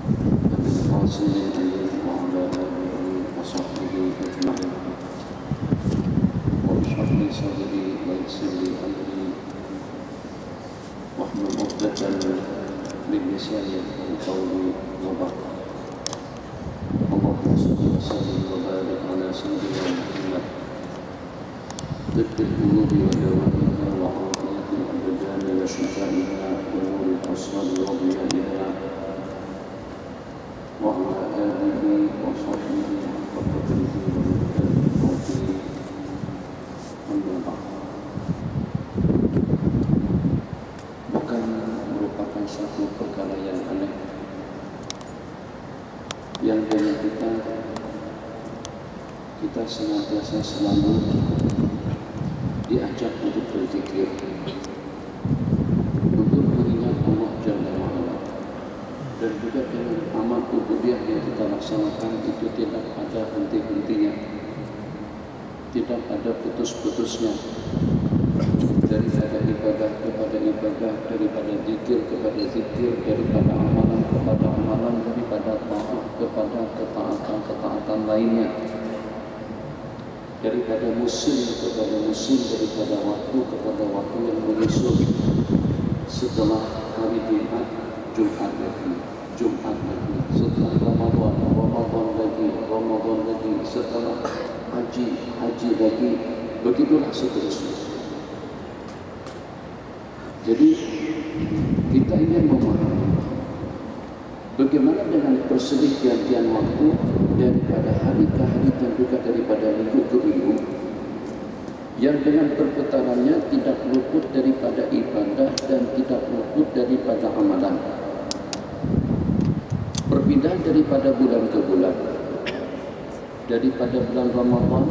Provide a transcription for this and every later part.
القاسم وعلى آله وصحبه أجمعين واشرح لي صدري ويسر لي أمري واحلل عقدة من لساني يفقهوا قولي وبعد. اللهم صل وسلم وبارك على سيدنا محمد طب القلوب ودوائها وعافية الأبدان وشفائها ونور الأبصار وضيائها وعلى آله وصحبه حق قدره ومقداره العظيم. أما بعد. Bukan merupakan satu perkara yang aneh yang dengan kita senantiasa selalu diajak untuk berzikir, untuk mengingat Allah Jalla wa'ala, dan juga dengan amal ubudiyah yang kita laksanakan itu tidak ada henti-hentinya, tidak ada putus-putusnya, daripada ibadah kepada ibadah, daripada zikir kepada zikir, daripada amalan kepada amalan, daripada taat kepada ketaatan lainnya, daripada musim kepada musim, daripada waktu kepada waktu yang menyusul. Setelah hari Jumat, Jumat lagi, Jumat lagi, setelah Ramadan, Ramadan lagi, Ramadan lagi, setelah haji, haji lagi, begitulah seterusnya. Jadi kita ingin memahami bagaimana dengan berselih gantian waktu daripada hari ke hari dan juga daripada minggu ke minggu, yang dengan perputarannya tidak luput daripada ibadah dan tidak luput daripada amalan. Perpindahan daripada bulan ke bulan, daripada bulan Ramadan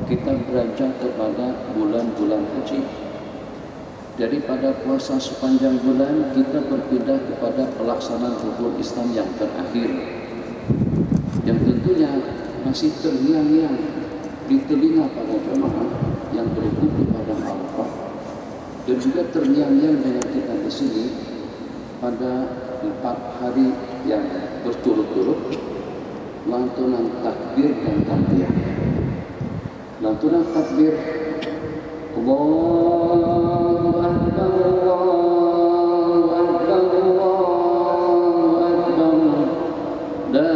kita beranjak kepada bulan-bulan haji. Daripada puasa sepanjang bulan kita berpindah kepada pelaksanaan rukun Islam yang terakhir, yang tentunya masih terngiang-ngiang di telinga para jemaah yang berwudu pada Arafah, dan juga terngiang-ngiang dengan kita di sini pada 4 hari yang berturut-turut lantunan takbir dan takbir. Lantunan takbir Allahu Akbar, Allahu Akbar, Allahu Akbar, la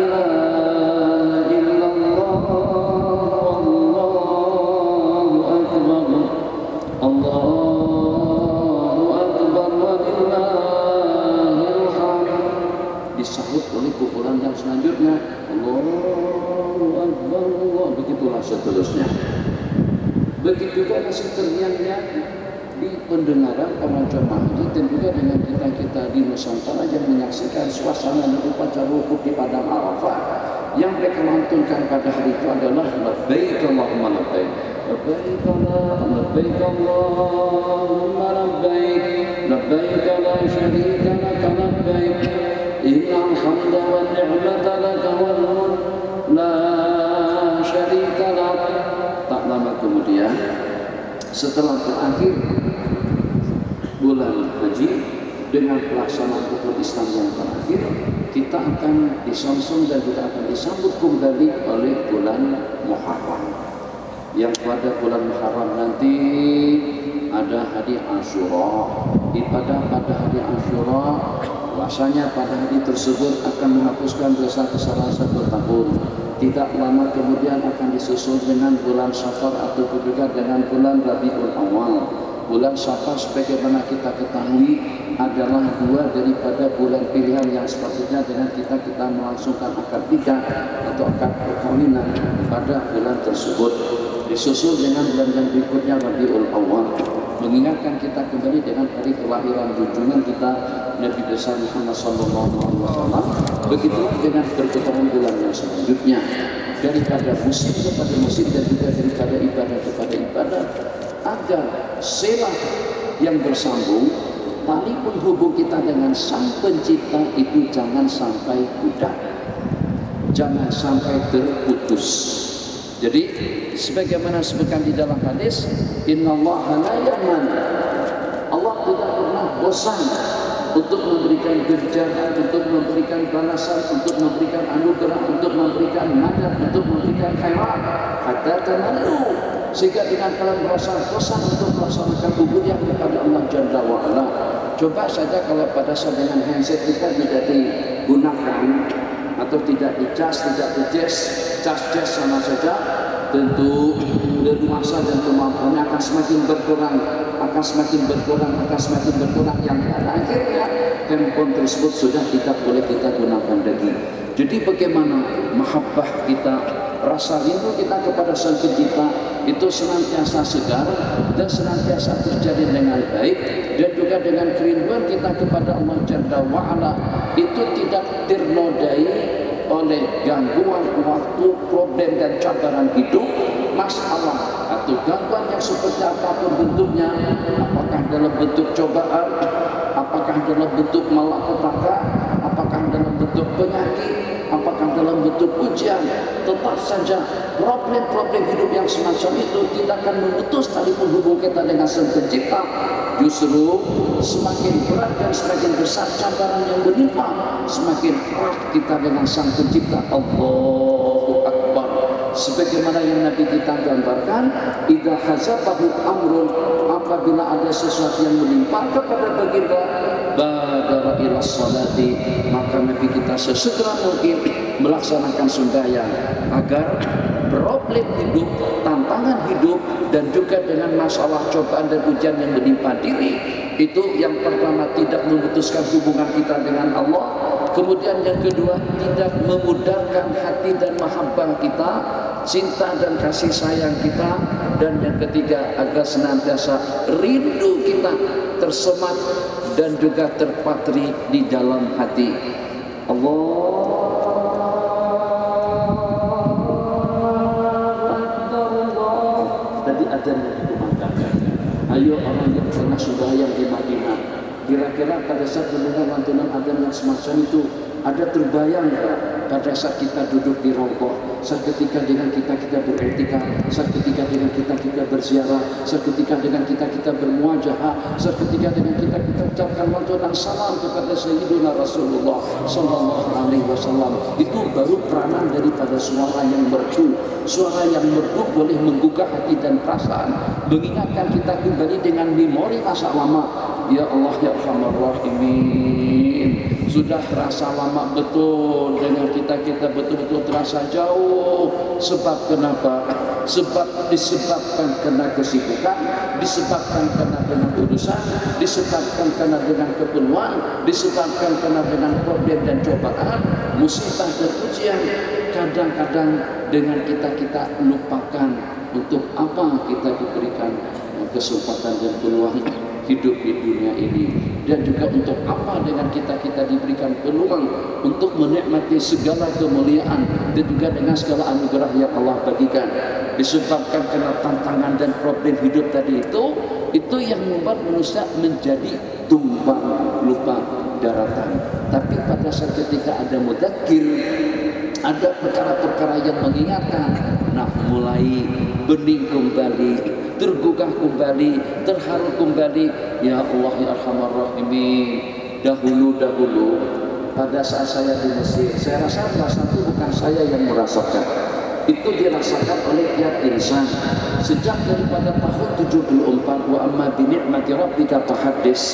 ilaha illallah, Allahu Akbar, Allahu Akbar, walillahil hamd. Disahut oleh kumpulan yang selanjutnya Allahu Akbar, Allah, begitulah seterusnya. Begitu juga masih terngiang-ngiang di pendengaran para jemaah haji dan juga dengan kita-kita di Nusantara yang menyaksikan suasana dan upacara wukuf di padang Arafah. Yang mereka lantunkan pada hari itu adalah labbaik Allahumma labbaik, labbaik labbaik Allahumma labbaik, labbaik la syarika laka labbaik, innal hamda wan ni'mata laka wal mulk la syarika lak. Tak lama kemudian, setelah berakhir bulan haji dengan pelaksanaan rukun Islam yang terakhir, kita akan disongsong dan juga akan disambut kembali oleh bulan Muharram. Yang pada bulan Muharram nanti ada hari Ashura. Ibadah pada hari Ashura, puasanya pada hari tersebut akan menghapuskan dosa kesalahan 1 tahun. Tidak lama kemudian akan disusul dengan bulan Safar atau juga dengan bulan Rabiul Awal. Bulan Safar sebagaimana kita ketahui adalah 2 daripada bulan pilihan yang sepatutnya dengan kita melangsungkan akad nikah atau akad perkawinan pada bulan tersebut. Disusul dengan bulan yang berikutnya Rabiul Awal, mengingatkan kita kembali dengan hari kelahiran junjungan kita Nabi besar Muhammad SAW. Begitulah dengan berputaran bulan yang selanjutnya, daripada musim kepada musim dan juga daripada ibadah kepada ibadah, agar selah yang bersambung, tali penghubung kita dengan Sang Pencipta itu jangan sampai pudar, jangan sampai terputus. Jadi sebagaimana disebutkan di dalam hadis, innallaha la yaman, Allah tidak pernah bosan untuk memberikan genjangan, untuk memberikan balasan, untuk memberikan anugerah, untuk memberikan madad, untuk memberikan khairat. Hatta tamannu, sehingga dengan kalian merasa bosan untuk melaksanakan ubudiyah kepada Allah Jalla wa Ala. Coba saja kalau pada saat dengan handset kita tidak digunakan atau tidak dicas, tidak dicas, cas sama saja, tentu leluasa dan kemampuannya akan semakin berkurang, akan semakin berkurang, akan semakin berkurang, yang pada akhirnya handphone tersebut sudah tidak boleh kita gunakan lagi. Jadi bagaimana mahabbah kita, rasa rindu kita kepada Sang Pencipta itu senantiasa segar dan senantiasa terjadi dengan baik, dan juga dengan kerinduan kita kepada Allah Jalla wa'ala itu tidak ternodai oleh gangguan waktu, problem dan cabaran hidup, masalah atau gangguan yang seperti apapun bentuknya, apakah dalam bentuk cobaan, apakah dalam bentuk malapetaka, apakah dalam bentuk penyakit, apakah dalam bentuk ujian, tetap saja problem-problem hidup yang semacam itu tidak akan memutus tali penghubung kita dengan Sang Pencipta. Justru semakin berat dan semakin besar cabaran yang menimpa, semakin erat kita dengan Sang Pencipta. Allahu Akbar. Sebagaimana yang Nabi kita gambarkan, idza hazabahu amrun, apabila ada sesuatu yang menimpa kepada baginda, badara ila salati, maka Nabi kita sesegera mungkin melaksanakan sembahyang agar problem hidup, tantangan hidup, dan juga dengan masalah cobaan dan ujian yang menimpa diri itu yang pertama tidak memutuskan hubungan kita dengan Allah, kemudian yang kedua tidak memudarkan hati dan mahabbah kita, cinta dan kasih sayang kita, dan yang ketiga agar senantiasa rindu kita tersemat dan juga terpatri di dalam hati. Allah azan yang dikumandangkan. Ayo orang yang pernah sembahyang di Madinah, kira-kira pada saat mendengar lantunan azan yang semacam itu, ada terbayang nggak pada saat kita duduk di rongkoh, saat ketika dengan kita beriktikaf, saat ketika dengan kita berziarah, saat ketika dengan kita bermuajahah, saat ketika dengan kita ucapkan lantunan salam kepada Sayyidina Rasulullah Sallallahu Alaihi Wasallam, itu baru peranan daripada suara yang merdu. Suara yang merdu boleh menggugah hati dan perasaan, mengingatkan kita kembali dengan memori masa lama. Ya Allah ya Arhamar Rahimin, sudah terasa lama betul dengan kita betul-betul terasa jauh. Sebab kenapa? Sebab disebabkan karena kesibukan, disebabkan karena dengan urusan, disebabkan karena dengan keperluan, disebabkan karena dengan problem dan cobaan, musibah dan ujian. Kadang-kadang dengan kita lupakan untuk apa kita diberikan kesempatan dan peluang hidup di dunia ini, dan juga untuk apa dengan kita diberikan peluang untuk menikmati segala kemuliaan dan juga dengan segala anugerah yang Allah bagikan. Disebabkan karena tantangan dan problem hidup tadi itu yang membuat manusia menjadi tumpang lupa daratan. Tapi pada saat ketika ada mudzakir, ada perkara-perkara yang mengingatkan, nah mulai bening kembali, tergugah kembali, terharu kembali. Ya Allah ya Arhamar Rahimin, dahulu pada saat saya di Mesir, saya rasa salah satu bukan saya yang merasakan, itu dirasakan oleh tiap insan sejak daripada tahun 74. Wa amma bi ni'mati rabbika fahaddits,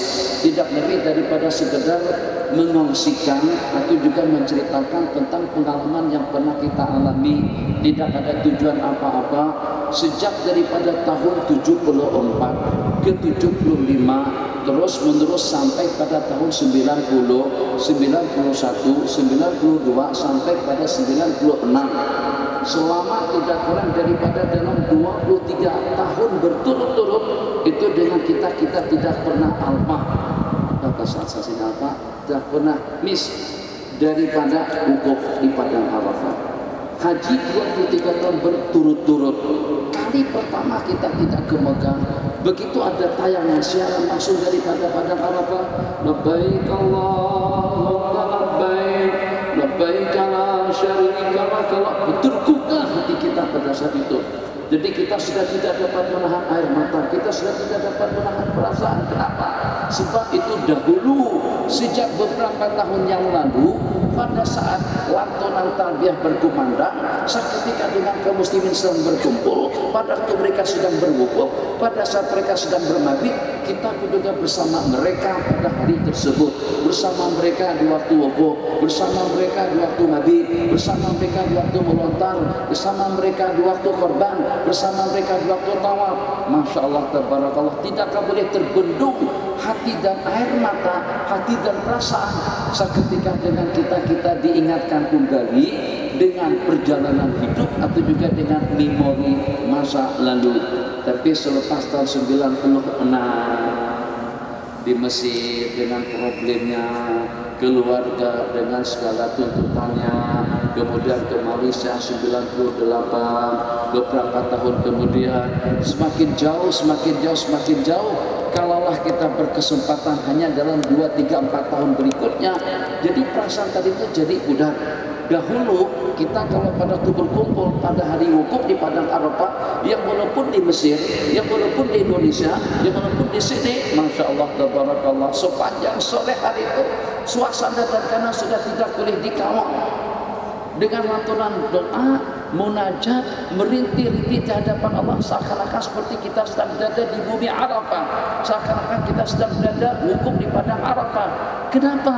tidak lebih daripada sekedar mengongsikan atau juga menceritakan tentang pengalaman yang pernah kita alami, tidak ada tujuan apa-apa. Sejak daripada tahun 74 ke 75 terus menerus sampai pada tahun 90, 91, 92 sampai pada 96. Selama tidak kurang daripada dalam 23 tahun berturut-turut itu dengan kita tidak pernah alpa. Bahasa asasinya apa? Tidak pernah miss daripada wukuf di Padang Arafah. Haji 23 tahun berturut-turut. Kali pertama kita tidak ke Mekah, begitu ada tayangan siaran langsung daripada Padang Arafah, labbaik Allahumma labbaik, labbaik la syarika lak, tergugah hati kita pada saat itu. Jadi kita sudah tidak dapat menahan air mata, kita sudah tidak dapat menahan perasaan. Kenapa? Sebab itu dahulu, sejak beberapa tahun yang lalu, pada saat lantunan talbiyah berkumandang, seketika dengan kaum muslimin sedang berkumpul, pada waktu mereka sedang berwukuf, pada saat mereka sedang bermabit, kita pun juga bersama mereka pada hari tersebut, bersama mereka di waktu wukuf, bersama mereka di waktu mabit, bersama mereka di waktu melontar, bersama mereka di waktu korban, bersama mereka di waktu tawaf. Masya Allah, tabarakallah, tidakkah boleh terbendung hati dan air mata, hati dan perasaan seketika dengan kita diingatkan kembali dengan perjalanan hidup atau juga dengan memori masa lalu. Tapi selepas tahun 96 di Mesir dengan problemnya, keluarga dengan segala tuntutannya, kemudian ke Malaysia 98, beberapa tahun kemudian, semakin jauh, kalaulah kita berkesempatan hanya dalam 2, 3, 4 tahun berikutnya, jadi perasaan tadi itu jadi pudar. Dahulu kita kalau pada waktu berkumpul pada hari wukuf di Padang Arafah, yang walaupun di Mesir, yang walaupun di Indonesia, yang walaupun di sini, Masya Allah, tabarakallah, sepanjang sore hari itu suasana dan karena sudah tidak boleh dikawal dengan lantunan doa, munajat, merintih-rintih di hadapan Allah, seakan-akan seperti kita sedang berada di bumi Arafah, seakan-akan kita sedang berada wukuf di Padang Arafah. Kenapa?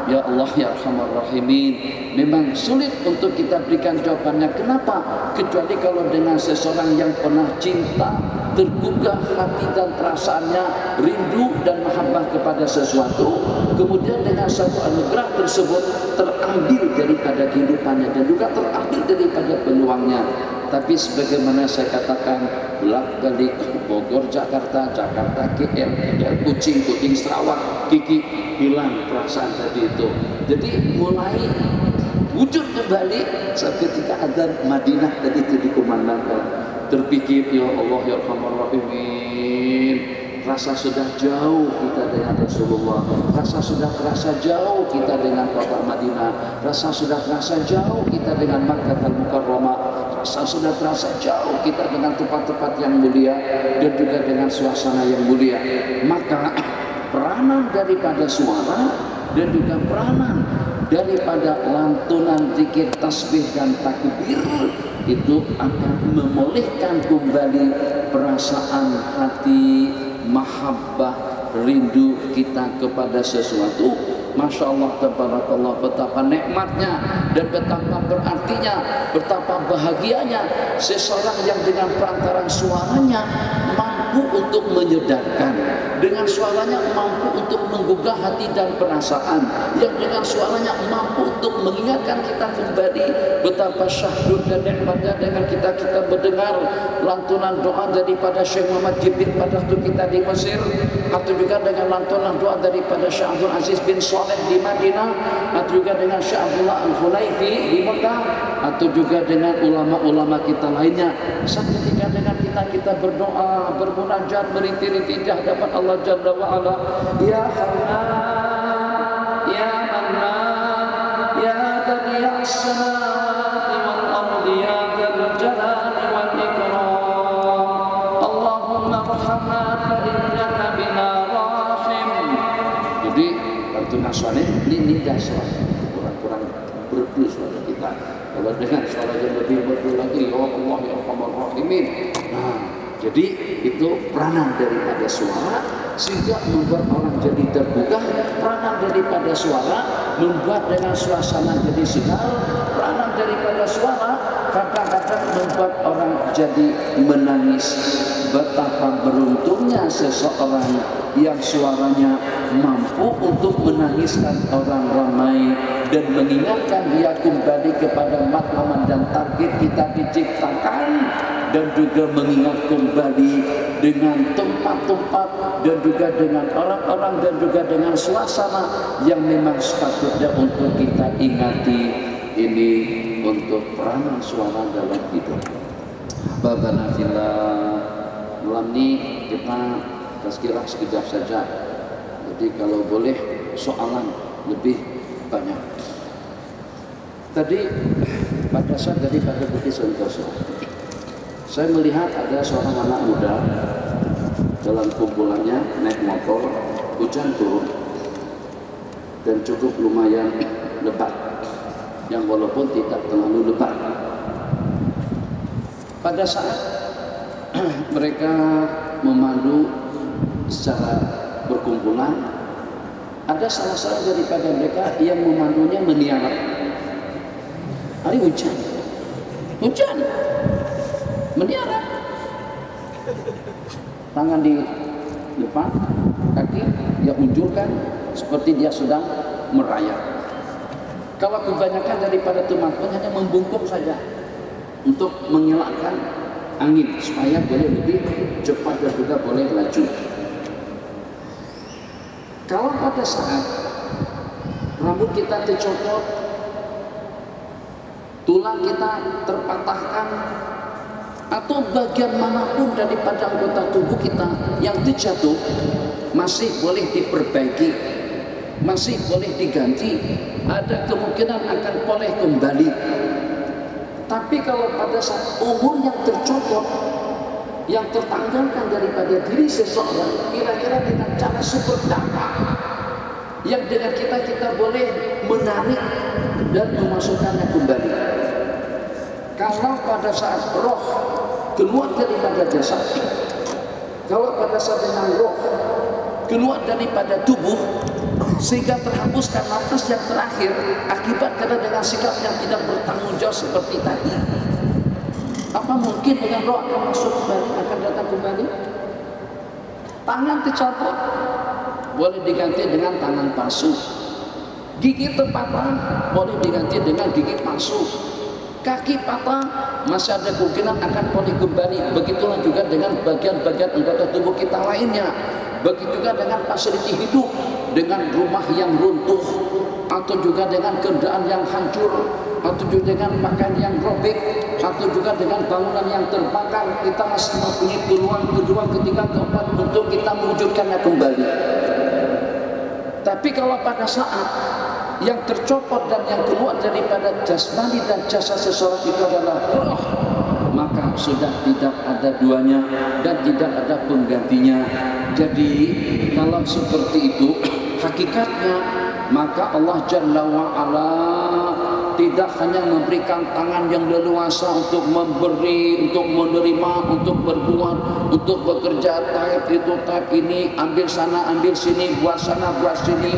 Ya Allah, ya Arhamar Rahimin, memang sulit untuk kita berikan jawabannya. Kenapa? Kecuali kalau dengan seseorang yang pernah cinta, tergugah hati dan perasaannya, rindu dan mahabbah kepada sesuatu, kemudian dengan satu anugerah tersebut terambil daripada kehidupannya dan juga terambil daripada peluangnya. Tapi sebagaimana saya katakan, bolak-balik Bogor, Jakarta, Jakarta, KL, Kucing, Sarawak, Kiki, hilang perasaan tadi itu. Jadi mulai wujud kembali ketika azan Madinah tadi itu dikumandangkan. Terpikir, ya Allah, ya Arhamar Rahimin, rasa sudah jauh kita dengan Rasulullah, rasa sudah terasa jauh kita dengan kota Madinah, rasa sudah terasa jauh kita dengan Makkahul Mukarramah, rasa sudah terasa jauh kita dengan tempat-tempat yang mulia dan juga dengan suasana yang mulia. Maka peranan daripada suara dan juga peranan daripada lantunan zikir, tasbih dan takbir itu akan memulihkan kembali perasaan hati, mahabbah, rindu kita kepada sesuatu. Masya Allah, tabarakallah, betapa nikmatnya dan betapa berartinya, betapa bahagianya seseorang yang dengan perantaran suaranya mampu untuk menyedarkan, dengan suaranya mampu untuk menggugah hati dan perasaan, yang dengan suaranya mampu untuk mengingatkan kita kembali betapa syahdu dan nikmatnya dengan kita mendengar lantunan doa daripada Syekh Muhammad Jibril pada waktu kita di Mesir, atau juga dengan lantunan doa daripada Syekh Abdul Aziz bin Saleh di Madinah, atau juga dengan Syekh Abdullah Al-Khulaifi di Mekah, atau juga dengan ulama-ulama kita lainnya. Seketika dengan kita berdoa, bermunajat, merintih-rintih di hadapan Allah Jalla wa Ala, Ya Hannan, Ya Mannan, Ya Badi'as Samawati wal Ardi, Ya Dzal Jalali wal Ikram, Allahumma arhamna fa innaka bina rahim. Jadi Lantun Aswanin ini dasar, kurang-kurang merdu suara kita. Kalau dengan suara yang lebih merdu lagi, Ya Allah, Ya Arhamar Rahimin. Nah, jadi itu peranan daripada suara sehingga membuat orang jadi tergugah. Peranan daripada suara membuat dengan suasana jadi segar. Peranan daripada suara kadang-kadang membuat orang jadi menangis. Betapa beruntungnya seseorang yang suaranya mampu untuk menangiskan orang ramai dan mengingatkan dia kembali kepada matlamat dan target kita diciptakan, dan juga mengingat kembali dengan tempat-tempat dan juga dengan orang-orang dan juga dengan suasana yang memang sepatutnya untuk kita ingati. Ini untuk peranan suara dalam hidup. Babana fillah, malam ini kita tazkirah sekejap saja. Jadi kalau boleh soalan lebih banyak. Tadi pada saat daripada Bukit Sentosa, Saya melihat ada seorang anak muda dalam kumpulannya naik motor, hujan turun dan cukup lumayan lebat, yang walaupun tidak terlalu lebat. Pada saat mereka memandu secara berkumpulan, ada salah seorang daripada mereka yang memandunya meniarap. Hari hujan, meniarap, tangan di depan, kaki dia unjurkan seperti dia sedang merayap. Kalau kebanyakan daripada teman-teman hanya membungkuk saja untuk mengelakkan angin supaya boleh lebih cepat dan juga boleh laju. Kalau pada saat rambut kita tercopot, tulang kita terpatahkan, atau bagian manapun daripada anggota tubuh kita yang terjatuh, masih boleh diperbaiki, masih boleh diganti, ada kemungkinan akan boleh kembali. Tapi kalau pada saat umur yang tercopot, yang tertanggalkan daripada diri seseorang, kira-kira dengan cara seperti apa yang dengan kita boleh menarik dan memasukkannya kembali? Kalau pada saat roh keluar daripada jasad, kalau pada saat dengan roh keluar daripada tubuh sehingga terhembuskan nafas yang terakhir akibat karena dengan sikap yang tidak bertanggung jawab seperti tadi, apa mungkin dengan roh akan masuk kembali, akan datang kembali? Tangan tercopot boleh diganti dengan tangan palsu, gigi terpatah boleh diganti dengan gigi palsu, kaki patah masih ada kemungkinan akan boleh kembali. Begitulah juga dengan bagian-bagian anggota tubuh kita lainnya. Begitu juga dengan fasiliti hidup, dengan rumah yang runtuh, atau juga dengan kendaraan yang hancur, atau juga dengan pakaian yang robek, atau juga dengan bangunan yang terbakar. Kita masih mempunyai peluang kedua, ketiga, keempat untuk kita mewujudkannya kembali. Tapi kalau pada saat yang tercopot dan yang keluar daripada jasmani dan jasa seseorang itu adalah roh, maka sudah tidak ada duanya dan tidak ada penggantinya. Jadi kalau seperti itu hakikatnya, maka Allah Jalla wa'ala tidak hanya memberikan tangan yang leluasa untuk memberi, untuk menerima, untuk berbuat, untuk bekerja, type itu, type ini, ambil sana, ambil sini, buat sana, buat sini.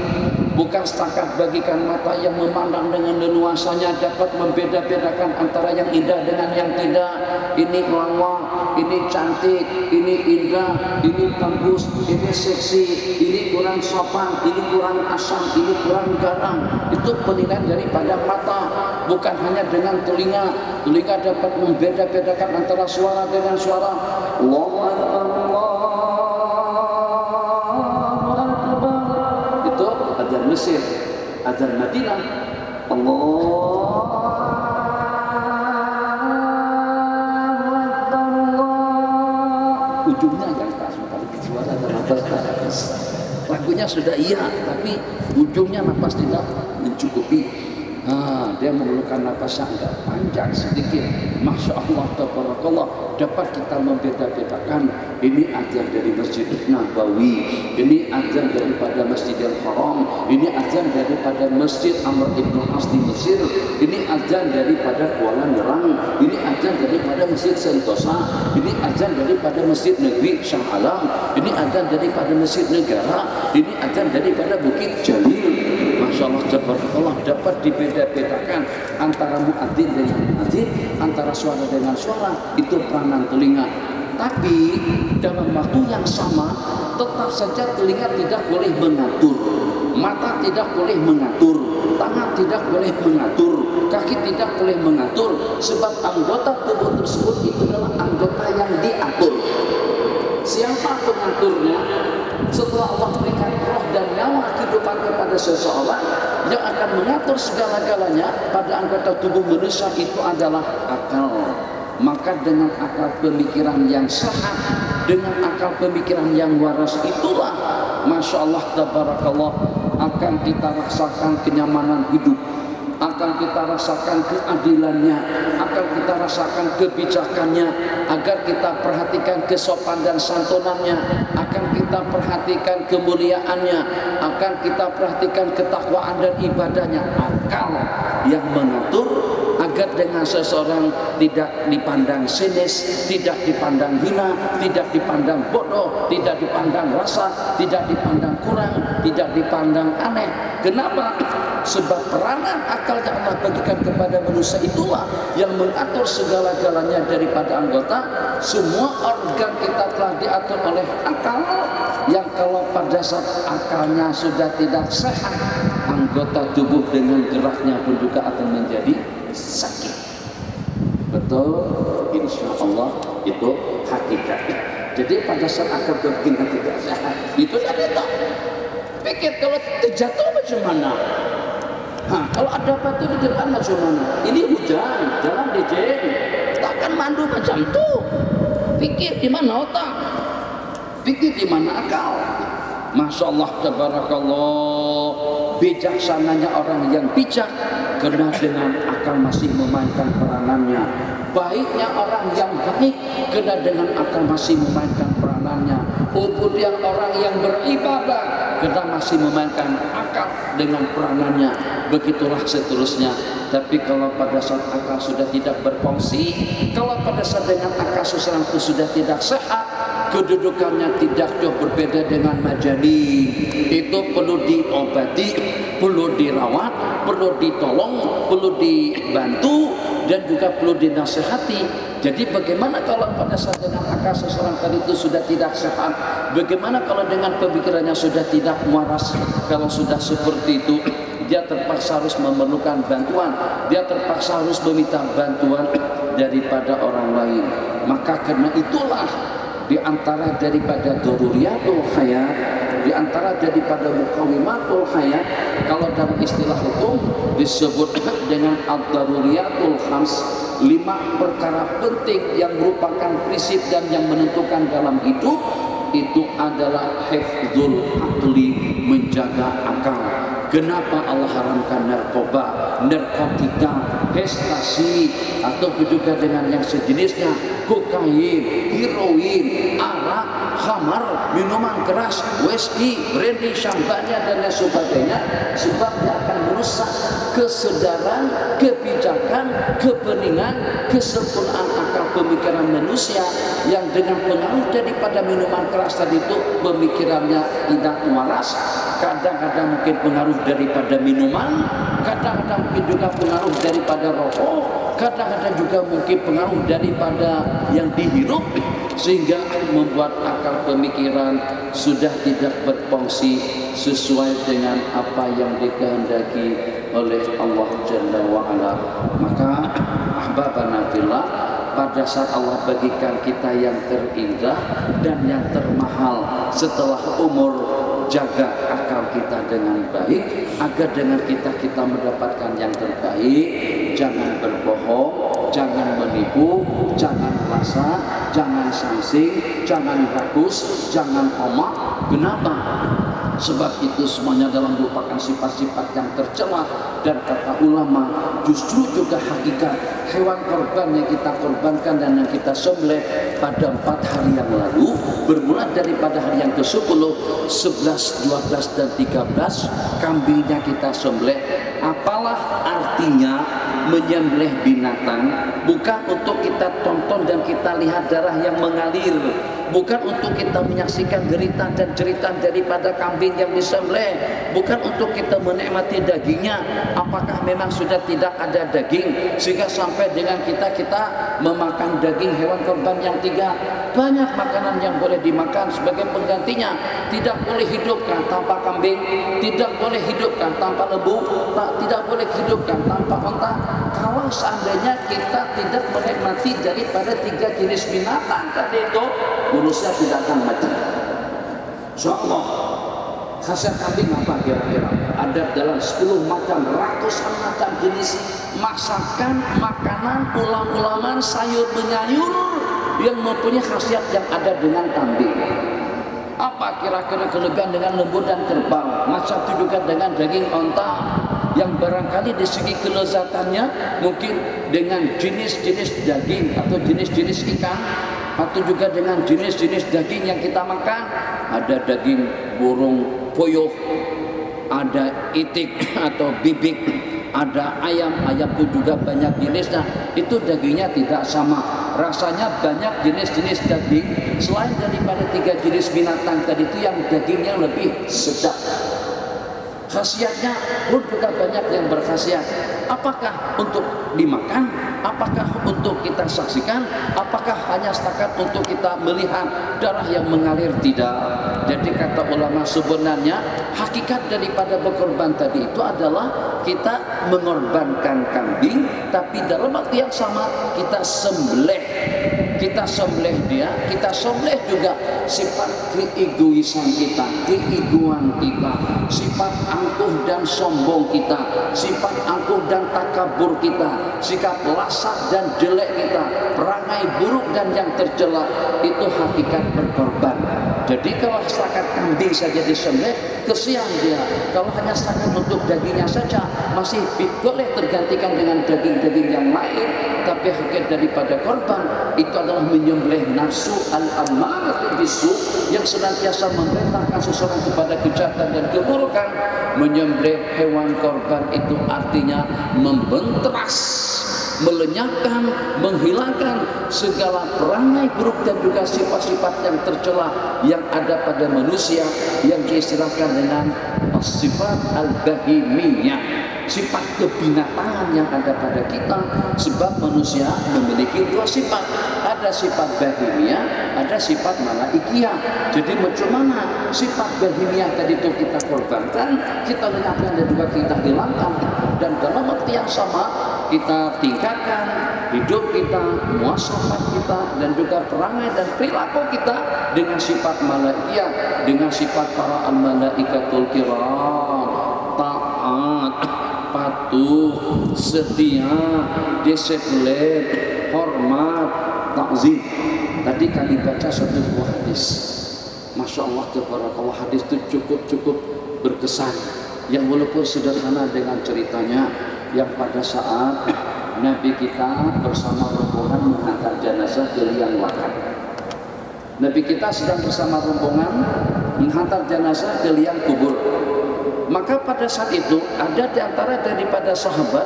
Bukan setakat bagikan mata yang memandang dengan leluasanya dapat membeda-bedakan antara yang indah dengan yang tidak. Ini lawa, ini cantik, ini indah, ini bagus, ini seksi, ini kurang sopan, ini kurang asam, ini kurang garam. Itu penilaian daripada mata, bukan hanya dengan telinga. Telinga dapat membeda-bedakan antara suara dengan suara. Allahu Akbar, Allahu Akbar. Itu adzan Mesir, adzan Madinah. Ujungnya yang tak suara dan nafas tak habis. Lagunya sudah iya, tapi ujungnya nafas tidak mencukupi. Dia memerlukan nafas yang agak panjang sedikit. Masya Allah, tabarakallah, dapat kita membeda-bedakan. Ini azan dari Masjid Nabawi, ini azan daripada Masjidil Haram, ini azan daripada Masjid Amr ibn As di Mesir, ini azan daripada Kuala Nerang, ini azan daripada Masjid Sentosa, ini azan daripada Masjid Negeri Shah Alam, ini azan daripada Masjid Negara, ini azan daripada Bukit Jalil. Masya Allah, tabarakallah, dapat dibeda-bedakan antara muadzin dengan muadzin, antara suara dengan suara. Itu peranan telinga. Tapi dalam waktu yang sama tetap saja telinga tidak boleh mengatur, mata tidak boleh mengatur, tangan tidak boleh mengatur, kaki tidak boleh mengatur, sebab anggota tubuh tersebut itu adalah anggota yang diatur. Siapa pengaturnya? Setelah Allah berikan roh dan nyawa kehidupan kepada seseorang, yang akan mengatur segala-galanya pada anggota tubuh manusia itu adalah akal. Maka dengan akal pemikiran yang sehat, dengan akal pemikiran yang waras, itulah Masya Allah, tabarakallah, akan kita rasakan kenyamanan hidup, akan kita rasakan keadilannya, akan kita rasakan kebijakannya, agar kita perhatikan kesopan dan santunannya, akan kita perhatikan kemuliaannya, akan kita perhatikan ketakwaan dan ibadahnya. Akal yang mengatur agar dengan seseorang tidak dipandang sinis, tidak dipandang hina, tidak dipandang bodoh, tidak dipandang rasa, tidak dipandang kurang, tidak dipandang aneh. Kenapa? Sebab peranan akal yang Allah bagikan kepada manusia itulah yang mengatur segala-galanya daripada anggota. Semua organ kita telah diatur oleh akal, yang kalau pada saat akalnya sudah tidak sehat, anggota tubuh dengan geraknya pun juga akan menjadi sakit. Betul, insya Allah itu hakikatnya. Jadi pada saat akal kita tidak sehat, itu tadi toh. Pikir kalau terjatuh bagaimana? Kalau ada batu di depan bagaimana? Ini hujan, jalan licin, takkan mandu macam itu. Pikir di mana otak? Pikir di mana akal? Masya Allah, tabarakallah, bijaksananya orang yang bijak karena dengan akal masih memainkan peranannya. Baiknya orang yang baik karena dengan akal masih memainkan peranannya. Kemudian orang yang beribadah karena masih memainkan akal dengan peranannya. Begitulah seterusnya. Tapi kalau pada saat akal sudah tidak berfungsi, kalau pada saat dengan akal seseorang itu sudah tidak sehat, kedudukannya tidak jauh berbeda dengan majani. Itu perlu diobati, perlu dirawat, perlu ditolong, perlu dibantu, dan juga perlu dinasihati. Jadi bagaimana kalau pada saat dengan akal seseorang tadi itu sudah tidak sehat? Bagaimana kalau dengan pemikirannya sudah tidak waras? Kalau sudah seperti itu, dia terpaksa harus memerlukan bantuan, dia terpaksa harus meminta bantuan daripada orang lain. Maka karena itulah di antara daripada daruriyatul hayat, di antara daripada muqawimatul hayat, kalau dalam istilah hukum disebut dengan ad-daruriyatul khams, 5 perkara penting yang merupakan prinsip dan yang menentukan dalam hidup. Itu adalah hifdzul aqli, menjaga akal. Kenapa Allah haramkan narkoba, narkotika, ekstasi, ataupun juga dengan yang sejenisnya, kokain, heroin, arak, khamar, minuman keras, whisky, brandy, champagne, dan lain sebagainya. Sebab dia akan merusak kesadaran, kebijakan, kebeningan, kesempurnaan akal pemikiran manusia, yang dengan pengaruh daripada minuman keras tadi itu pemikirannya tidak waras. Kadang-kadang mungkin pengaruh daripada minuman, kadang-kadang mungkin juga pengaruh daripada rokok, kadang-kadang juga mungkin pengaruh daripada yang dihirup, sehingga membuat akal pemikiran sudah tidak berfungsi sesuai dengan apa yang dikehendaki oleh Allah Jalla wa'ala. Maka ahbabana fillah, pada saat Allah bagikan kita yang terindah dan yang termahal setelah umur, jaga akal kita dengan baik agar dengan kita mendapatkan yang terbaik. Jangan berbohong, jangan menipu, jangan rasa, jangan sangsing, jangan rakus, jangan omak. Kenapa? Sebab itu semuanya dalam merupakan sifat-sifat yang tercela. Dan kata ulama, justru juga hakikat hewan korban yang kita korbankan dan yang kita sembelih pada 4 hari yang lalu, bermula daripada hari yang ke-10, 11, 12, dan 13, kambingnya kita sembelih. Apalah artinya menyembelih binatang? Bukan untuk kita tonton dan kita lihat darah yang mengalir, bukan untuk kita menyaksikan derita dan cerita daripada kambing yang disembelih, bukan untuk kita menikmati dagingnya. Apakah memang sudah tidak ada daging sehingga sampai dengan kita memakan daging hewan korban yang 3? Banyak makanan yang boleh dimakan sebagai penggantinya. Tidak boleh hidupkan tanpa kambing, tidak boleh hidupkan tanpa lembu, tidak boleh hidupkan tanpa onta. Kalau seandainya kita tidak menikmati daripada 3 jenis binatang tadi itu, manusia tidak akan mati. Insyaallah. Khasiat kambing apa kira-kira? Ada dalam 10 macam, ratusan macam jenis masakan, makanan, ulam-ulaman, sayur menyayur yang mempunyai khasiat yang ada dengan kambing. Apa kira-kira kelebihan dengan lembu dan kerbau? Macam itu juga dengan daging onta. yang barangkali di segi kelezatannya mungkin dengan jenis-jenis daging atau jenis-jenis ikan, atau juga dengan jenis-jenis daging yang kita makan. Ada daging burung puyuh, ada itik atau bibik, ada ayam pun juga banyak jenisnya. Itu dagingnya tidak sama, rasanya banyak jenis-jenis daging. Selain daripada 3 jenis binatang tadi itu yang dagingnya lebih sedap, khasiatnya pun juga banyak yang berkhasiat. Apakah untuk dimakan? Apakah untuk kita saksikan? Apakah hanya setakat untuk kita melihat darah yang mengalir? Tidak. Jadi kata ulama, sebenarnya hakikat daripada berkorban tadi itu adalah kita mengorbankan kambing, tapi dalam waktu yang sama kita sembelih. Kita sembelih dia, kita sembelih juga sifat keegoisan kita, keegoan kita, sifat angkuh dan sombong kita, sifat angkuh dan takabur kita, sikap lasak dan jelek kita, perangai buruk dan yang tercela. Itu hakikat berkorban. Jadi kalau setakat kambing saja disembelih, kesian dia. Kalau hanya setakat untuk dagingnya saja, masih boleh tergantikan dengan daging-daging yang lain. Tapi hakikat daripada korban itu adalah menyembelih nafsu al-ammarah bisu yang senantiasa memerintahkan seseorang kepada kejahatan dan keburukan. Menyembelih hewan korban itu artinya membenteras, melenyapkan, menghilangkan segala perangai buruk dan juga sifat-sifat yang tercela yang ada pada manusia, yang diistilahkan dengan sifat al-bahimiyah, sifat kebinatangan yang ada pada kita. Sebab manusia memiliki 2 sifat, ada sifat bahimiyah, ada sifat malaikiyah. Jadi macam mana sifat bahimiyah tadi itu kita korbankan, kita lenyapkan dan juga kita hilangkan, dan dalam waktu yang sama kita tingkatkan hidup kita, muasafat kita, dan juga perangai dan perilaku kita dengan sifat malaikiyah, dengan sifat para al-malaikatul kiram, taat, patuh, setia, disiplin, hormat, takzim. Tadi kami baca satu buah hadis, Masya Allah, tabarakallah, hadis itu cukup berkesan, yang walaupun sederhana dengan ceritanya, yang pada saat Nabi kita bersama rombongan menghantar jenazah ke liang lahat. Nabi kita sedang bersama rombongan menghantar jenazah ke liang kubur. Maka pada saat itu ada di antara daripada sahabat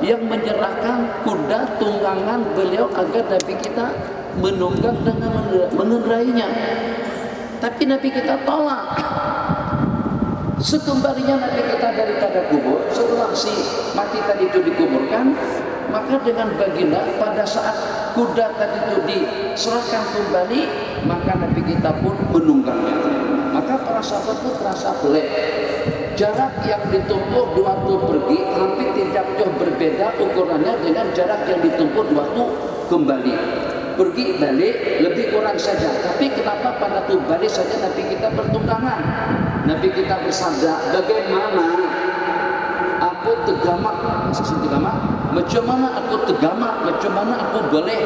yang menyerahkan kuda tunggangan beliau agar Nabi kita menunggang dan mengendarainya. Tapi Nabi kita tolak. Sekembalinya Nabi kita daripada kubur, setelah si mati tadi itu dikuburkan, maka dengan baginda pada saat kuda tadi itu diserahkan kembali, maka Nabi kita pun menunggangnya. Maka para sahabat itu terasa pelik. Jarak yang ditempuh waktu pergi hampir tidak jauh berbeda ukurannya dengan jarak yang ditempuh waktu kembali. Pergi balik lebih kurang saja, tapi kenapa pada tuh balik saja Nabi kita bertunggangan? Nabi kita bersabda, bagaimana aku tegamak, macam mana aku tegamak, macam mana aku boleh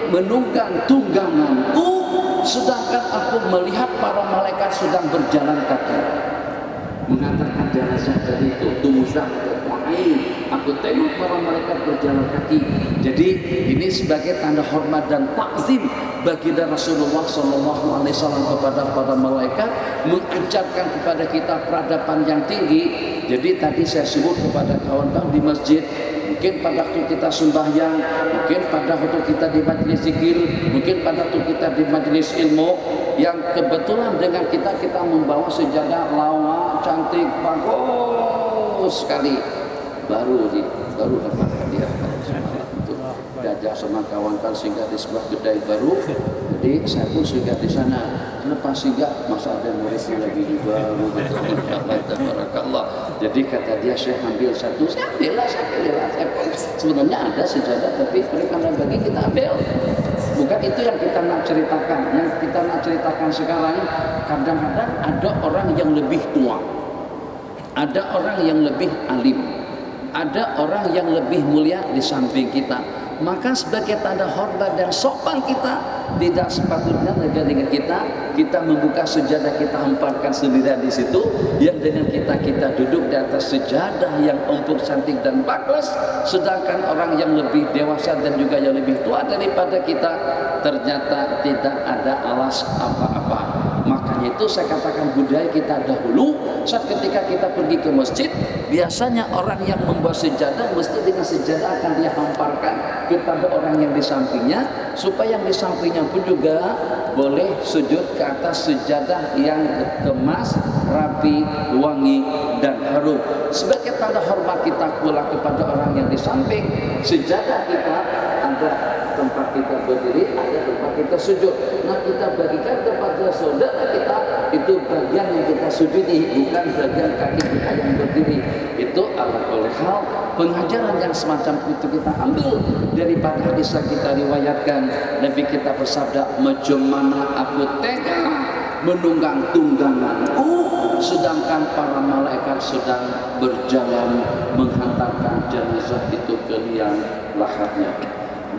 menunggang tungganganku, sedangkan aku melihat para malaikat sedang berjalan kaki mengantarkan jenazah dari itu. Aku tengok para malaikat berjalan kaki. Jadi ini sebagai tanda hormat dan takzim baginda Rasulullah SAW kepada para malaikat, mengajarkan kepada kita peradaban yang tinggi. Jadi tadi saya sebut kepada kawan-kawan di masjid, mungkin pada waktu kita sembahyang, mungkin pada waktu kita di majelis zikir, mungkin pada waktu kita di majelis ilmu, yang kebetulan dengan kita membawa sejadah lawa cantik bagus sekali, baru dapat hadiah untuk jajah sama kawan-kawan singgah di sebuah kedai baru. Jadi saya pun singgah di sana. Lepas singgah masa ada muridnya lagi juga, tabarakallah. Jadi kata dia, saya ambil satu, saya ambillah. Sebenarnya ada sejadah, tapi karena bagi kita ambil. Bukan itu yang kita nak ceritakan. Yang kita nak ceritakan sekarang, kadang-kadang ada orang yang lebih tua, ada orang yang lebih alim, ada orang yang lebih mulia di samping kita. Maka sebagai tanda hormat dan sopan kita, tidak sepatutnya dengan kita membuka sejadah, kita hamparkan sendirian di situ, yang dengan kita duduk di atas sejadah yang empuk, cantik dan bagus, sedangkan orang yang lebih dewasa dan juga yang lebih tua daripada kita ternyata tidak ada alas apa-apa. Makanya itu saya katakan budaya kita dahulu, saat ketika kita pergi ke masjid, biasanya orang yang membawa sejadah mesti dengan sejadah akan dia hamparkan kepada orang yang di sampingnya, supaya yang di sampingnya pun juga boleh sujud ke atas sejadah yang kemas, rapi, wangi dan harum. Sebagai tanda hormat kita pula kepada orang yang di samping, sejadah kita ada tempat kita berdiri, ada tempat kita sujud. Nah, kita bagikan kepada saudara kita itu bagian yang kita sujudi, bukan bagian kaki kita yang berdiri. Itu oleh hal pengajaran yang semacam itu kita ambil daripada hadis yang kita riwayatkan. Nabi kita bersabda, macam mana aku tega menunggang tungganganku sedangkan para malaikat sedang berjalan menghantarkan jenazah itu ke liang lahatnya.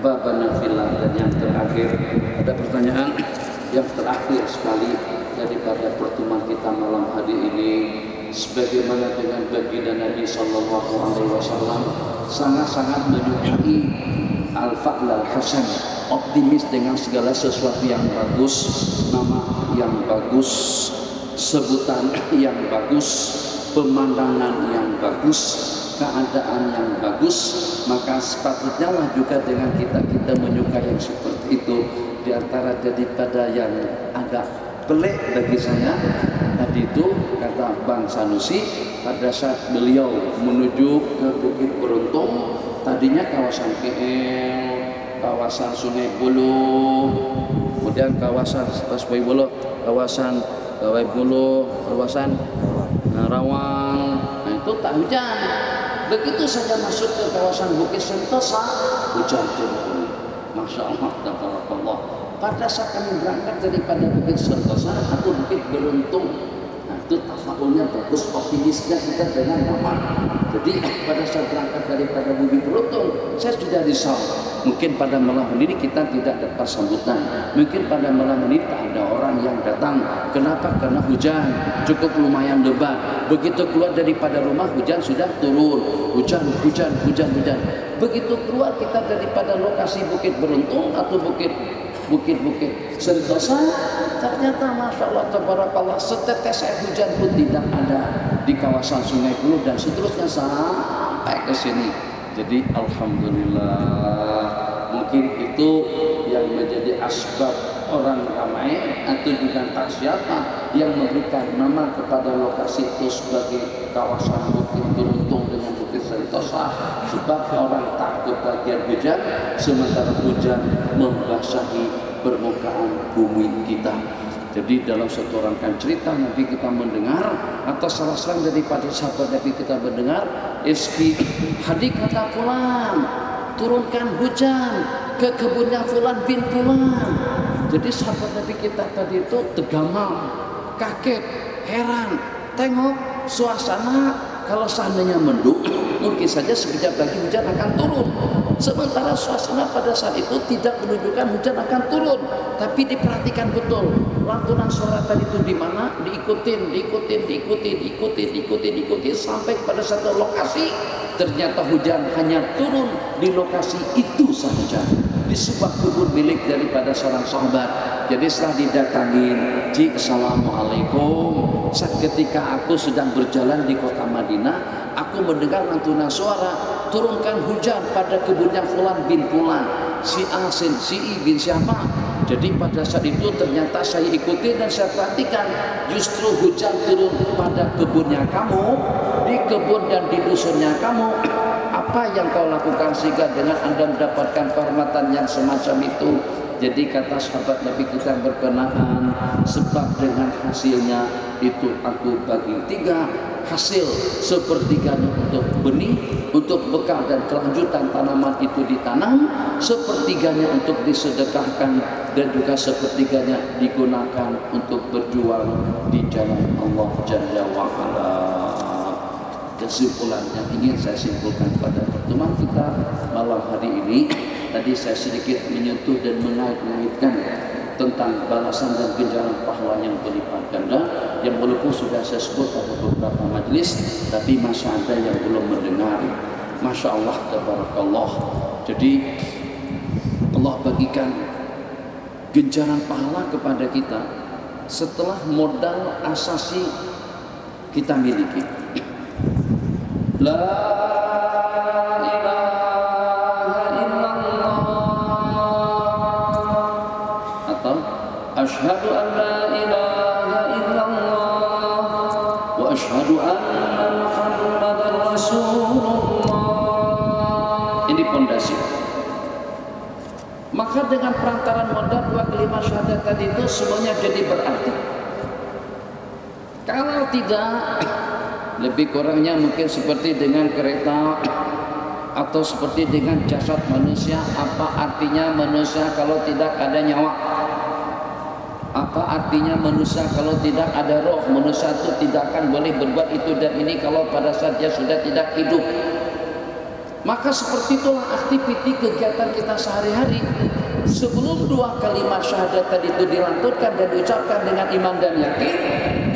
Babana fillah. Dan yang terakhir, ada pertanyaan yang terakhir sekali daripada pertemuan kita malam hari ini, sebagaimana dengan baginda Nabi Sallallahu Alaihi Wasallam sangat-sangat menyukai al-fa'l al-hasan, optimis dengan segala sesuatu yang bagus, nama yang bagus, sebutan yang bagus, pemandangan yang bagus, keadaan yang bagus. Maka sepatutnya lah juga dengan kita menyukai yang seperti itu. Di antara daripada yang agak pelik bagi saya tadi itu, kata Bang Sanusi, pada saat beliau menuju ke Bukit Beruntung, tadinya kawasan KL, kawasan Sungai Buloh, kemudian kawasan Pasir Buloh, kawasan Buloh, kawasan Rawang, nah itu tak hujan. Begitu saja masuk ke kawasan Bukit Sentosa, hujan turun. Masya Allah, tabarakallah. Pada saat kami berangkat daripada Bukit Sentosa atau Bukit Beruntung, nah itu tafaulnya bagus, optimisnya kita dengan nama. Jadi pada saat berangkat daripada Bukit Beruntung, saya sudah risau. Mungkin pada malam ini kita tidak dapat sambutan. Mungkin pada malam ini tak ada orang yang datang. Kenapa? Karena hujan cukup lumayan lebat. Begitu keluar daripada rumah, hujan sudah turun. Hujan. Begitu keluar kita daripada lokasi Bukit Beruntung atau Bukit Sentosa, ternyata Masya Allah, tabarakallah, setetes air hujan pun tidak ada di kawasan Sungai Buloh dan seterusnya sampai ke sini. Jadi alhamdulillah, mungkin itu yang menjadi asbab orang ramai atau juga tak siapa yang memberikan nama kepada lokasi itu sebagai kawasan Bukit Beruntung dengan Bukit Sentosa, sebab orang takut bagian hujan sementara hujan membasahi permukaan bumi kita. Jadi dalam satu rangkaian cerita Nabi kita mendengar, atau salah seorang daripada sahabat Nabi kita mendengar, Eski hadik kata fulan, turunkan hujan ke kebunnya fulan bin fulan. Jadi sahabat Nabi kita tadi itu tegamal, kaget, heran, tengok suasana. Kalau seandainya mendung, mungkin saja sekejap lagi hujan akan turun. Sementara suasana pada saat itu tidak menunjukkan hujan akan turun, tapi diperhatikan betul lantunan suara tadi itu di mana, diikutin sampai pada satu lokasi. Ternyata hujan hanya turun di lokasi itu saja, di sebuah kebun milik daripada seorang sahabat. Jadi setelah didatangin, Ji, assalamualaikum. Saat ketika aku sedang berjalan di kota Madinah, aku mendengar lantunan suara, turunkan hujan pada kebunnya fulan bin fulan, si A, si I bin siapa. Jadi pada saat itu ternyata saya ikuti dan saya perhatikan, justru hujan turun pada kebunnya kamu, di kebun dan di dusunnya kamu. Apa yang kau lakukan sehingga dengan Anda mendapatkan kehormatan yang semacam itu? Jadi kata sahabat Nabi kita berkenaan, sebab dengan hasilnya itu aku bagi tiga. Hasil sepertiganya untuk benih, untuk bekal dan kelanjutan tanaman itu ditanam, sepertiganya untuk disedekahkan, dan juga sepertiganya digunakan untuk berjuang di jalan Allah Jalla wa'ala. Kesimpulan yang ingin saya simpulkan pada pertemuan kita malam hari ini, tadi saya sedikit menyentuh dan mengait-ngaitkan tentang balasan dan ganjaran pahala yang berlipat ganda, yang walaupun sudah saya sebut pada beberapa majelis, tapi masih ada yang belum mendengar. Masya Allah, tabarakallah. Jadi Allah bagikan ganjaran pahala kepada kita setelah modal asasi kita miliki. La asyhadu an la ilaha illallah wa asyhadu anna Muhammadar Rasulullah. Ini pondasi. Maka dengan perantaran modal dua kalimat syahadat tadi itu semuanya jadi berarti. Kalau tidak, lebih kurangnya mungkin seperti dengan kereta atau seperti dengan jasad manusia. Apa artinya manusia kalau tidak ada nyawa? Apa artinya manusia kalau tidak ada roh? Manusia itu tidak akan boleh berbuat itu dan ini kalau pada saat dia sudah tidak hidup. Maka seperti itulah aktiviti kegiatan kita sehari-hari. Sebelum dua kalimat syahadat tadi itu dilanturkan dan diucapkan dengan iman dan yakin,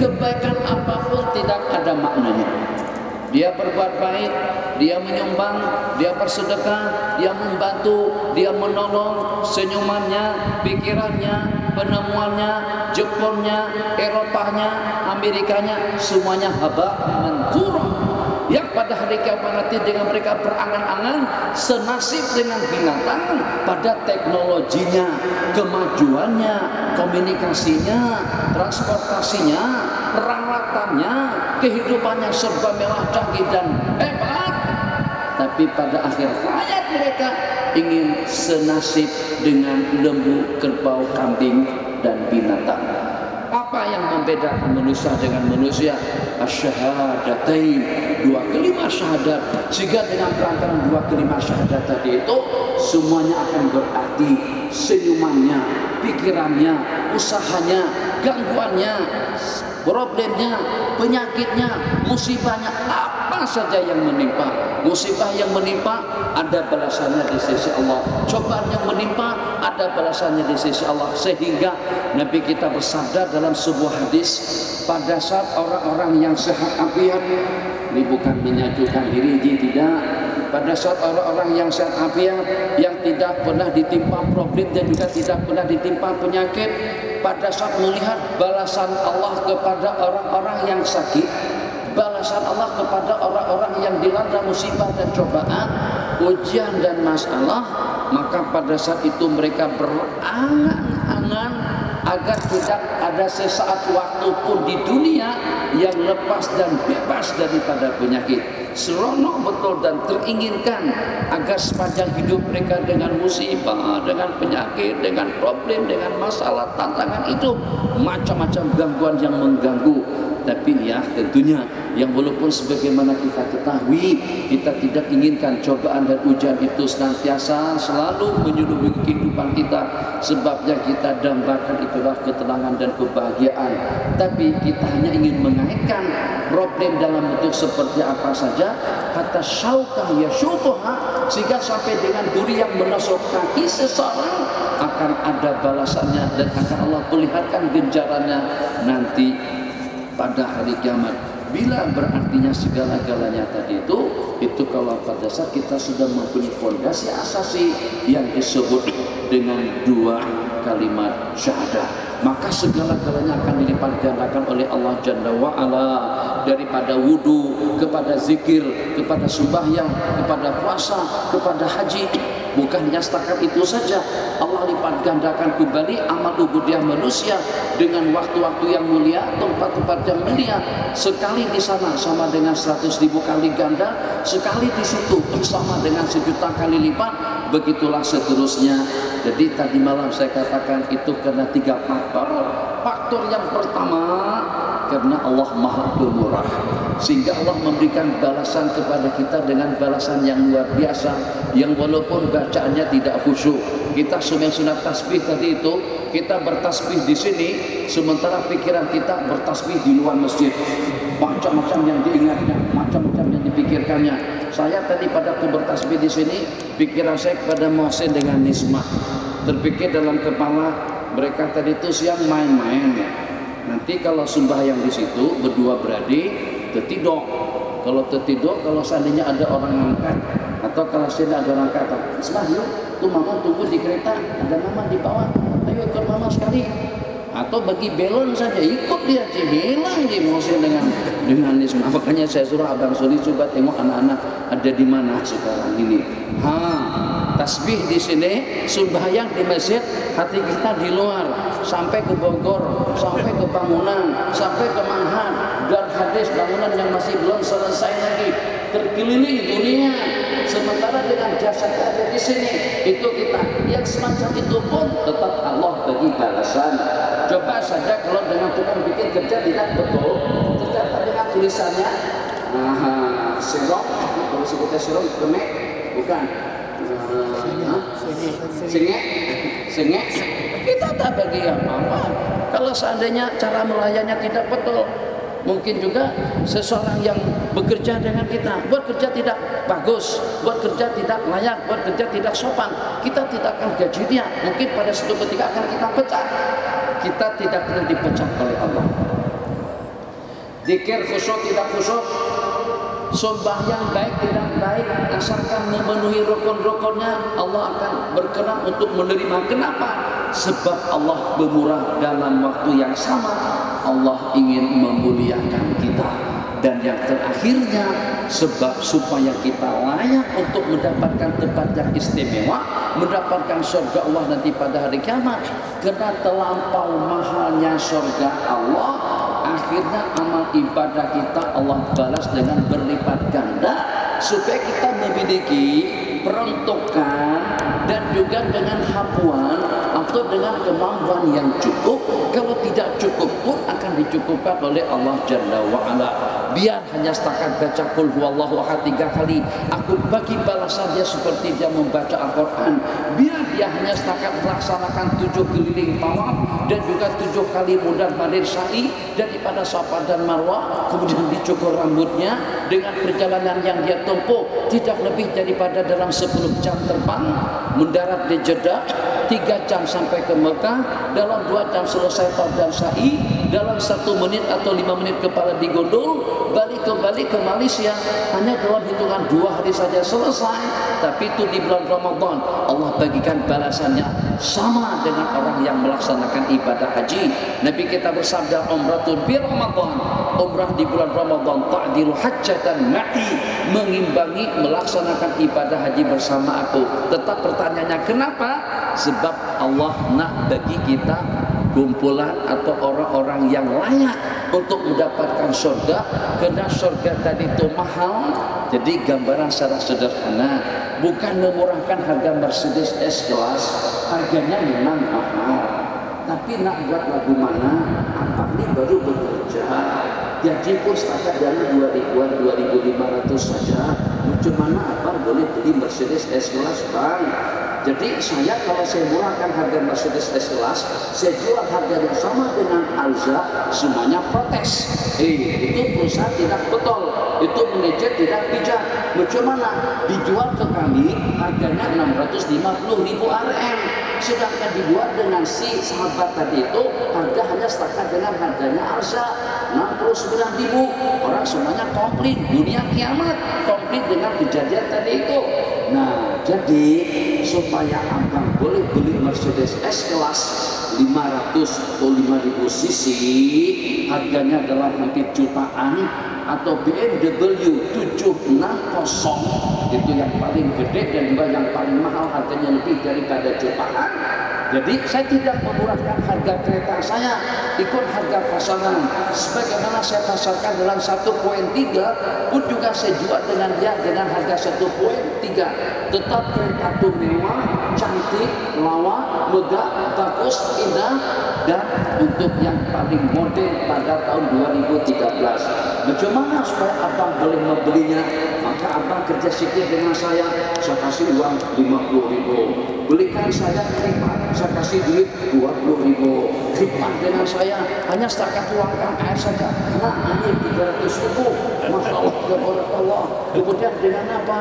kebaikan apapun tidak ada maknanya. Dia berbuat baik, dia menyumbang, dia bersedekah, dia membantu, dia menolong, senyumannya, pikirannya, penemuannya, Jeponnya, Eropanya, Amerikanya, semuanya haba manthura. Yang pada hari kiamat nanti dengan mereka berangan-angan senasib dengan binatang pada teknologinya, kemajuannya, komunikasinya, transportasinya, peralatannya, kehidupannya serba mewah, canggih dan hebat. Tapi pada akhir hayat mereka ingin senasib dengan lembu, kerbau, kambing dan binatang. Apa yang membedakan manusia dengan manusia? Asyhadatain, dua kalimat syahadat. Sehingga dengan perantaran dua kalimat syahadat tadi itu semuanya akan berarti. Senyumannya, pikirannya, usahanya, gangguannya, problemnya, penyakitnya, musibahnya, apa saja yang menimpa. Musibah yang menimpa ada balasannya di sisi Allah. Cobaan yang menimpa ada balasannya di sisi Allah. Sehingga Nabi kita bersabda dalam sebuah hadis, pada saat orang-orang yang sehat afiat, ini bukan menyatukan diri, tidak. Pada saat orang-orang yang sehat afiat, yang tidak pernah ditimpa problem dan juga tidak pernah ditimpa penyakit, pada saat melihat balasan Allah kepada orang-orang yang sakit, balasan Allah kepada orang-orang yang dilanda musibah dan cobaan, ujian dan masalah, maka pada saat itu mereka berangan-angan agar tidak ada sesaat waktu pun di dunia yang lepas dan bebas daripada penyakit. Seronok betul dan teringinkan agar sepanjang hidup mereka dengan musibah, dengan penyakit, dengan problem, dengan masalah, tantangan itu, macam-macam gangguan yang mengganggu. Tapi ya tentunya yang walaupun sebagaimana kita ketahui, kita tidak inginkan cobaan dan ujian itu senantiasa selalu menyelimuti kehidupan kita. Sebabnya kita dambakan itulah ketenangan dan kebahagiaan. Tapi kita hanya ingin mengaitkan problem dalam bentuk seperti apa saja, kata syaukah ya syukuha, sehingga sampai dengan duri yang menusuk kaki seseorang akan ada balasannya dan akan Allah perlihatkan ganjarannya nanti pada hari kiamat. Bila berartinya segala-galanya tadi itu kalau pada saat kita sudah mempunyai fondasi asasi yang disebut dengan dua kalimat syahadat, maka segala-galanya akan dilipat gandakan oleh Allah Jalla wa'ala, daripada wudu, kepada zikir, kepada sembahyang, kepada puasa, kepada haji. Bukan hanya setakat itu saja, Allah lipat gandakan kembali amal ubudiyah manusia dengan waktu-waktu yang mulia, tempat-tempat yang mulia. Sekali di sana sama dengan 100.000 kali ganda, sekali di situ sama dengan 1.000.000 kali lipat, begitulah seterusnya. Jadi tadi malam saya katakan itu karena 3 faktor. Faktor yang pertama, karena Allah Maha Pemurah, sehingga Allah memberikan balasan kepada kita dengan balasan yang luar biasa, yang walaupun bacaannya tidak khusyuk. Kita semua sunat tasbih tadi itu, kita bertasbih di sini, sementara pikiran kita bertasbih di luar masjid. Macam-macam yang diingatnya, macam-macam yang dipikirkannya. Saya tadi pada aku bertasbih di sini, pikiran saya kepada Mohsin dengan Nismah. Terpikir dalam kepala mereka tadi itu siang main-main. Nanti kalau sembahyang di situ berdua beradik tertidur. Kalau tertidur, kalau seandainya ada orang angkat atau kalau seandainya ada orang kata, Nismah yuk, tuh mama tunggu di kereta, ada mama di bawah, ayo ikut mama sekali. Atau bagi belon saja ikut dia, hilang dia Mohsin dengan Nismah. Makanya saya suruh Abang Suri coba tengok anak-anak ada di mana sekarang ini. Tasbih di sini, sembahyang di masjid, hati kita di luar, sampai ke Bogor, sampai ke Bangunan, sampai ke Manhat, dan hadis bangunan yang masih belum selesai lagi, terkeliling dunia. Sementara dengan jasad ada di sini, itu kita yang semacam itu pun tetap Allah bagi balasan. Coba saja kalau dengan tukang bikin kerja tidak betul, tercatat dengan tulisannya serok, kalau sebutnya serok, kemek, bukan sengek, kita tak bagi apa-apa. Kalau seandainya cara melayaninya tidak betul, mungkin juga seseorang yang bekerja dengan kita buat kerja tidak bagus, buat kerja tidak layak, buat kerja tidak sopan, kita tidak akan gaji dia. Mungkin pada suatu ketika akan kita pecat. Kita tidak pernah dipecat oleh Allah. Zikir khusyuk tidak khusyuk, sembahyang baik tidak baik, asalkan memenuhi rukun-rukunnya, Allah akan berkenan untuk menerima. Kenapa? Sebab Allah bermurah dalam waktu yang sama. Allah ingin memuliakan kita. Dan yang terakhirnya, sebab supaya kita layak untuk mendapatkan tempat yang istimewa, mendapatkan surga Allah nanti pada hari kiamat. Karena terlampau mahalnya surga Allah, akhirnya amal ibadah kita Allah balas dengan berlipat ganda, supaya kita memiliki peruntukan dan juga dengan hapuan atau dengan kemampuan yang cukup. Kalau tidak cukup pun akan dicukupkan oleh Allah Jalla wa'ala. Biar hanya setakat baca qul huwallahu ahad 3 kali, aku bagi balasan dia seperti dia membaca Al-Quran. Biar dia hanya setakat melaksanakan 7 keliling tawaf dan juga 7 kali mundar mandir sa'i daripada Safa dan Marwah, kemudian dicukur rambutnya dengan perjalanan yang dia tempuh tidak lebih daripada dalam 10 jam terbang, mendarat di Jeddah 3 jam sampai ke Mekah, dalam 2 jam selesai tawaf dan sa'i, dalam 1 menit atau 5 menit kepala digondol, balik kembali ke Malaysia hanya dalam hitungan 2 hari saja selesai. Tapi itu di bulan Ramadan, Allah bagikan balasannya sama dengan orang yang melaksanakan ibadah haji. Nabi kita bersabda, umratun bi Ramadan, umrah di bulan Ramadan ta'dilu hajjatan ma'i, mengimbangi melaksanakan ibadah haji bersama aku. Tetap pertanyaannya kenapa? Sebab Allah nak bagi kita kumpulan atau orang-orang yang layak untuk mendapatkan surga. Karena surga tadi itu mahal. Jadi gambaran secara sederhana, bukan memurahkan harga Mercedes S-Class, harganya memang mahal, tapi nak buat lagu mana? Apa ini baru bekerja, gaji pun setakat dari 2.000-an, 2.500 saja. Macam mana apa boleh beli Mercedes S-Class, Bang? Jadi saya kalau saya murahkan harga Mercedes S-Class, saya jual harga yang sama dengan Alza, semuanya protes. Itu perusahaan tidak betul, itu manajer tidak bijak. Macam mana? Dijual ke kami harganya 650.000 Rm, sedangkan dibuat dengan si sahabat tadi itu harga hanya setakat dengan harganya Alza 69.000. Orang semuanya komplit, dunia kiamat komplit dengan kejadian tadi itu. Nah, jadi supaya abang boleh beli Mercedes S-Class 500 atau 5.000 cc, harganya adalah hampir jutaan, atau BMW 760 itu yang paling gede dan juga yang paling mahal, harganya lebih daripada jutaan. Jadi saya tidak memurahkan harga kereta saya, ikut harga pasaran. Sebagaimana saya pasarkan dalam 1.3 pun juga saya jual dengan dia dengan harga 1.3. Tetap kereta itu mewah, cantik, lawa, megah, bagus, indah, dan untuk yang paling modern pada tahun 2013. Bagaimana supaya abang boleh membelinya? Maka abang kerja sikit dengan saya kasih uang 50.000. Belikan saya kereta, saya kasih duit 20.000. Khidmat dengan saya hanya setakat tuangkan air saja. Nah, ini 300.000. Masya Allah. tabarakallah. Kemudian dengan apa?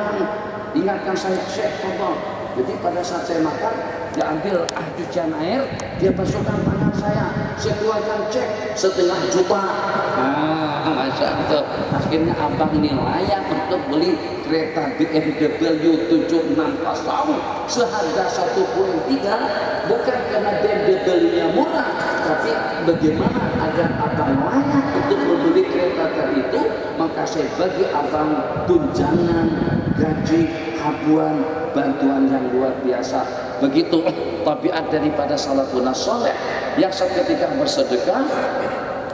Ingatkan saya, Syekh, tolong. Jadi pada saat saya makan, dia ambil cucian air, dia basuhkan tangan saya keluarkan cek 1,5 juta. Masya Allah. Akhirnya abang ini layak untuk beli kereta BMW 76 tahun seharga 1,3, bukan karena BMW-nya murah, tapi bagaimana agar abang layak untuk membeli kereta tadi itu. Maka saya bagi abang tunjangan, gaji, habuan, bantuan yang luar biasa. Begitu tabiat daripada salafun saleh yang seketika bersedekah,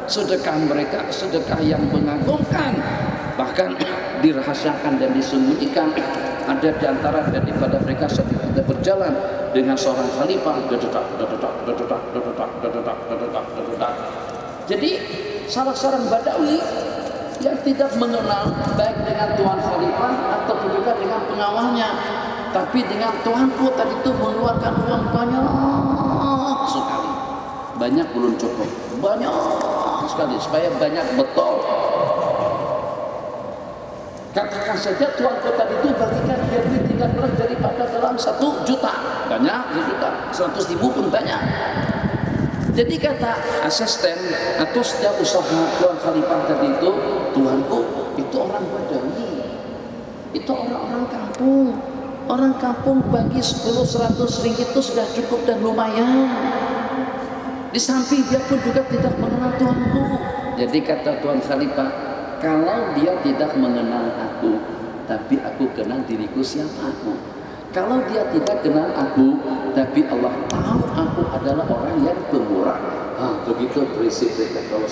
sedekah mereka sedekah yang mengagumkan, bahkan dirahasiakan dan disembunyikan. Ada di antara daripada mereka seketika berjalan dengan seorang khalifah, jadi salah seorang Badawi yang tidak mengenal baik dengan tuan khalifah atau juga dengan pengawalnya, tapi dengan tuanku tadi itu mengeluarkan uang banyak sekali. Banyak belum cukup, banyak sekali, supaya banyak betul. Katakan saja tuanku tadi itu bagikan dia duit 13 daripada dalam 1 juta, banyak 1 juta, 100.000 pun banyak. Jadi kata asisten atau setiap usaha tuan khalifah tadi itu, tuanku itu orang Badawi, itu orang-orang kampung. Orang kampung bagi 10-100 ringgit itu sudah cukup dan lumayan. Di samping dia pun juga tidak mengenal tuanku. Jadi kata tuan khalifah, kalau dia tidak mengenal aku, tapi aku kenal diriku siapa aku. Kalau dia tidak kenal aku, tapi Allah tahu aku adalah orang yang pemurah. Begitu prinsip mereka kalau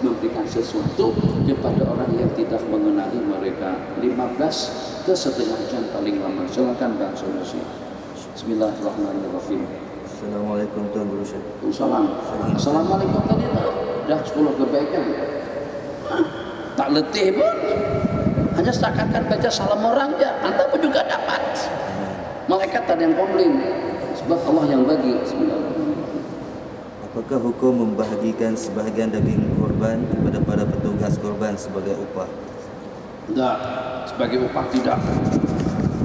memberikan sesuatu kepada orang yang tidak mengenali mereka. 15 ke setengah jam paling lama. Silakan Bang Solusi. Bismillahirrahmanirrahim. Assalamualaikum Tuan Guru Syekh. Assalamualaikum tadi dah 10 kebaikan. Tak letih pun. Hanya seakan baca salam orang aja. Anda pun juga dapat. Malaikat tak ada yang komplain. Sebab Allah yang bagi. Bismillahirrahmanirrahim. Apakah hukum membahagikan sebahagian daging korban kepada para petugas korban sebagai upah? Tidak, sebagai upah tidak.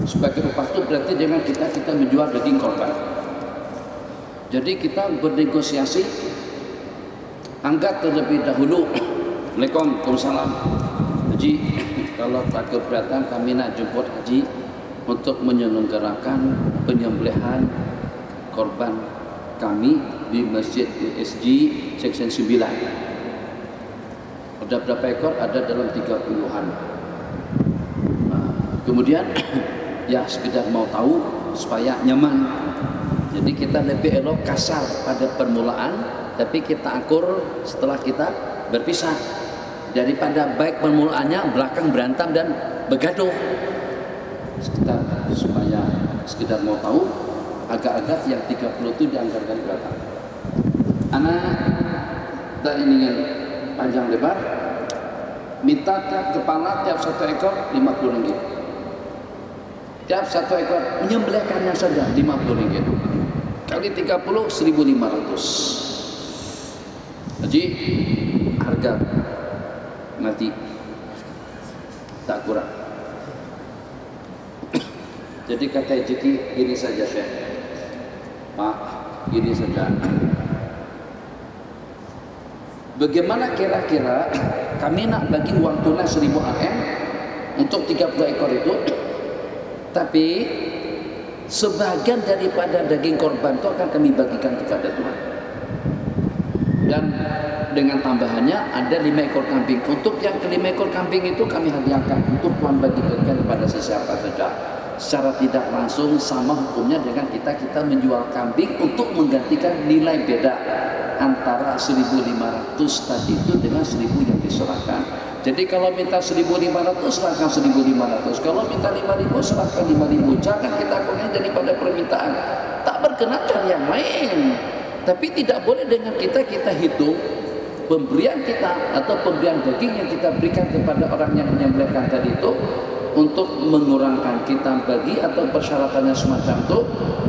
Sebagai upah itu berarti dengan kita menjual daging korban. Jadi kita bernegosiasi, anggap terlebih dahulu. Waalaikumsalam. Haji, kalau tak keberatan kami nak jemput haji untuk menyelenggarakan penyembelihan korban kami di Masjid ESG Section 9. Ada berapa ekor? Ada dalam 30-an. Kemudian ya sekedar mau tahu supaya nyaman. Jadi kita lebih elok kasar pada permulaan, tapi kita akur setelah kita berpisah. Daripada baik permulaannya belakang berantem dan begaduh. Supaya sekedar mau tahu, agak-agak yang 30 itu dianggarkan berapa? Anak tak ingin panjang lebar, minta tiap kepala tiap 1 ekor 50 ringgit. Tiap 1 ekor menyembelihkannya saja 50 ringgit. Kali 30 1.500. Jadi harga mati tak kurang. Jadi kata Jeki, gini saja Syekh, Pak, gini saja. Bagaimana kira-kira kami nak bagi uang tunai 1.000 RM untuk 30 ekor itu, tapi sebagian daripada daging korban itu akan kami bagikan kepada Tuhan. Dan dengan tambahannya ada 5 ekor kambing. Untuk yang ke-5 ekor kambing itu kami hadiahkan untuk Tuhan bagikan kepada siapa saja. Secara tidak langsung sama hukumnya dengan kita menjual kambing untuk menggantikan nilai beda antara 1.500 tadi itu dengan 1.000 yang diserahkan. Jadi kalau minta 1.500 serahkan 1.500, kalau minta 5.000 serahkan 5.000. Jangan kita kurangin daripada permintaan. Tak berkenan cari yang lain. Tapi tidak boleh dengan kita hitung pemberian kita atau pemberian daging yang kita berikan kepada orang yang menyembelihkan tadi itu untuk mengurangkan kita bagi atau persyaratannya semacam itu.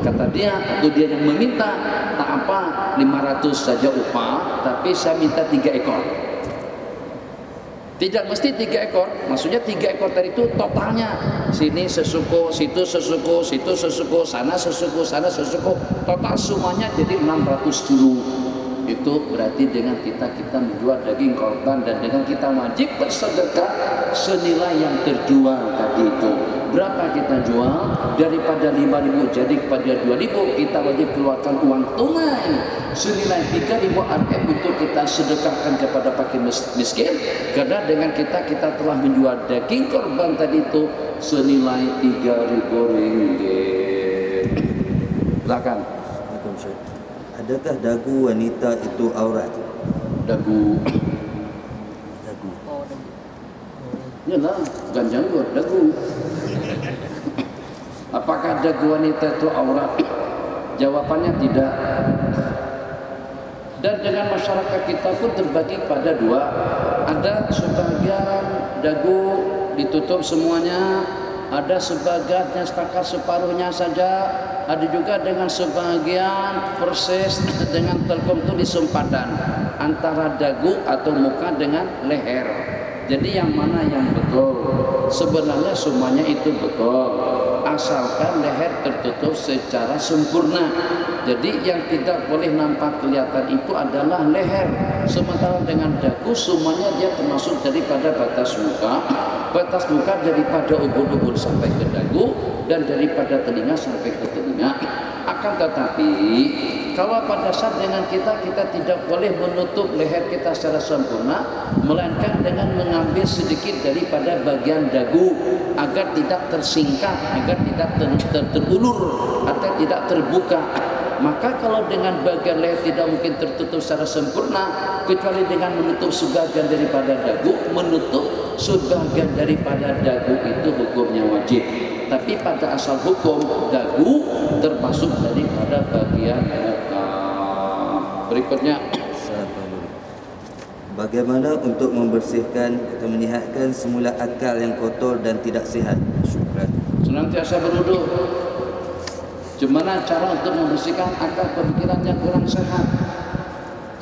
Kata dia atau dia yang meminta, tak apa 500 saja upah, tapi saya minta 3 ekor. Tidak mesti 3 ekor, maksudnya 3 ekor tadi itu totalnya. Sini sesuku, situ sesuku, situ sesuku, sana sesuku, sana sesuku. Total semuanya jadi 600 kilo. Itu berarti dengan kita menjual daging korban dan dengan kita wajib bersedekah senilai yang terjual tadi itu. Berapa kita jual? Daripada 5.000 jadi kepada 2.000, kita wajib keluarkan uang tunai senilai 3.000 Rm untuk kita sedekahkan kepada fakir miskin. Karena dengan kita telah menjual daging korban tadi itu senilai 3.000 ringgit. Silakan. Adakah dagu wanita itu aurat? Dagu. Yalah, bukan janggut, dagu. Apakah dagu wanita itu aurat? Jawabannya tidak. Dan dengan masyarakat kita pun terbagi pada 2. Ada sebagian dagu ditutup semuanya, ada sebagiannya setakat separuhnya saja, ada juga dengan sebagian persis dengan telkom itu disempadan antara dagu atau muka dengan leher. Jadi yang mana yang betul? Sebenarnya semuanya itu betul, asalkan leher tertutup secara sempurna. Jadi yang tidak boleh nampak kelihatan itu adalah leher. Sementara dengan dagu semuanya dia termasuk daripada batas muka. Batas muka daripada ubun-ubun sampai ke dagu dan daripada telinga sampai ke telinga. Akan tetapi kalau pada saat dengan kita tidak boleh menutup leher kita secara sempurna, melainkan dengan mengambil sedikit daripada bagian dagu agar tidak tersingkap, agar tidak terulur atau tidak terbuka. Maka kalau dengan bagian leher tidak mungkin tertutup secara sempurna, kecuali dengan menutup sebagian daripada dagu, menutup sebagian daripada dagu itu hukumnya wajib. Tapi pada asal hukum dagu termasuk daripada bagian muka. Berikutnya, bagaimana untuk membersihkan atau menyihatkan semula akal yang kotor dan tidak sihat? Syukran. Senantiasa berwudu. Gimana cara untuk membersihkan akal pemikiran yang kurang sehat?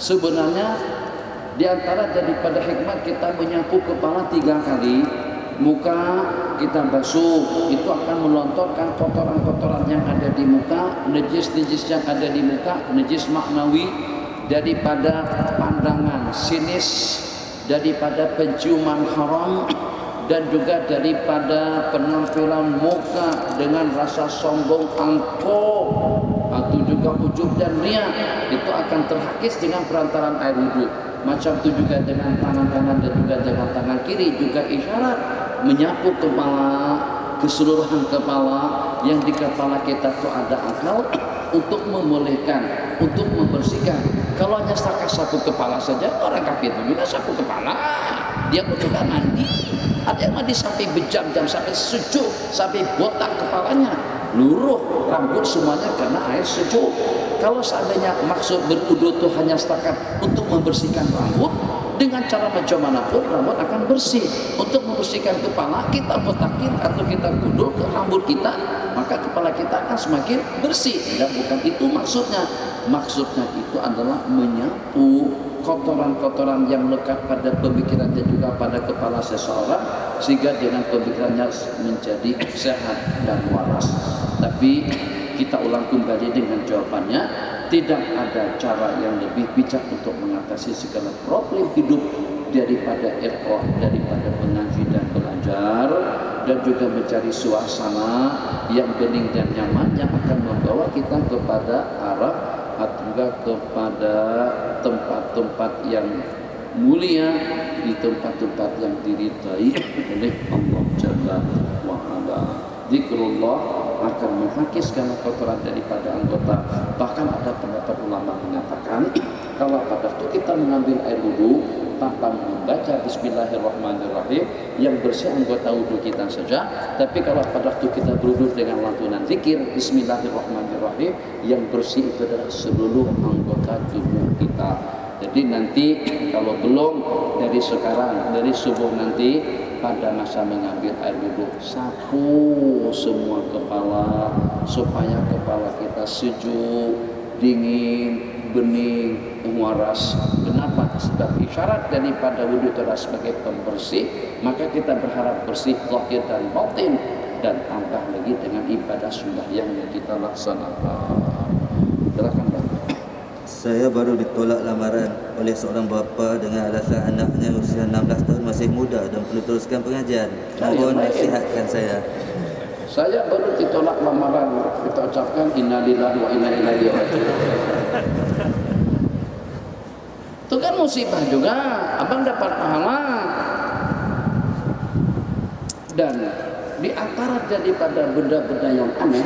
Sebenarnya di antara daripada hikmah kita menyapu kepala 3 kali, muka kita basuh, itu akan melontarkan kotoran-kotoran yang ada di muka, najis-najis yang ada di muka, najis maknawi daripada pandangan sinis, daripada penciuman haram, dan juga daripada penampilan muka dengan rasa sombong, angkuh, atau juga ujub dan riya. Itu akan terhakis dengan perantaraan air wudhu. Macam itu juga dengan tangan kanan dan juga dengan tangan kiri, juga isyarat menyapu kepala, keseluruhan kepala, yang di kepala kita itu ada akal untuk memulihkan, untuk membersihkan. Kalau hanya sapu kepala saja, orang kafir itu juga sapu kepala, dia pun juga mandi. Ada yang mandi sampai berjam-jam, sampai sejuk, sampai botak kepalanya, luruh rambut semuanya karena air sejuk. Kalau seandainya maksud berwudu itu hanya setakat untuk membersihkan rambut, dengan cara macam manapun rambut akan bersih. Untuk membersihkan kepala, kita botakin atau kita gundul ke rambut kita, maka kepala kita akan semakin bersih. Dan bukan itu maksudnya. Maksudnya itu adalah menyapu kotoran-kotoran yang lekat pada pemikiran dan juga pada kepala seseorang, sehingga dengan pemikirannya menjadi sehat dan waras. Tapi kita ulang kembali dengan jawabannya, tidak ada cara yang lebih bijak untuk mengatasi segala problem hidup daripada iqra', daripada mengaji dan belajar, dan juga mencari suasana yang bening dan nyaman yang akan membawa kita kepada arah atau juga kepada tempat-tempat yang mulia, di tempat-tempat yang diridai oleh Allah Jalla wa Ala. Zikrullah akan menghakis segala kotoran daripada anggota. Bahkan ada pendapat ulama mengatakan kalau pada waktu kita mengambil air wudu tanpa membaca Bismillahirrahmanirrahim, yang bersih anggota wudu kita saja. Tapi kalau pada waktu kita berwudu dengan lantunan zikir Bismillahirrahmanirrahim, yang bersih itu adalah seluruh anggota tubuh kita. Jadi nanti kalau belum, dari sekarang, dari subuh nanti, pada masa mengambil air wudhu, sapu semua kepala supaya kepala kita sejuk, dingin, bening, waras. Kenapa? sebagai syarat daripada wudhu itu adalah sebagai pembersih, maka kita berharap bersih zahir dan batin, dan tambah lagi dengan ibadah sembahyang yang kita laksanakan. Silakan Bapak. Saya baru ditolak lamaran oleh seorang bapa dengan alasan anaknya usia 16 tahun masih muda dan perlu teruskan pengajian. Mohon nasihatkan saya. Saya baru ditolak lamaran, kita ucapkan innalillahi wa inna ilaihi raji'un. Itu kan musibah juga, abang dapat pahala. Dan di antara daripada benda-benda yang aneh,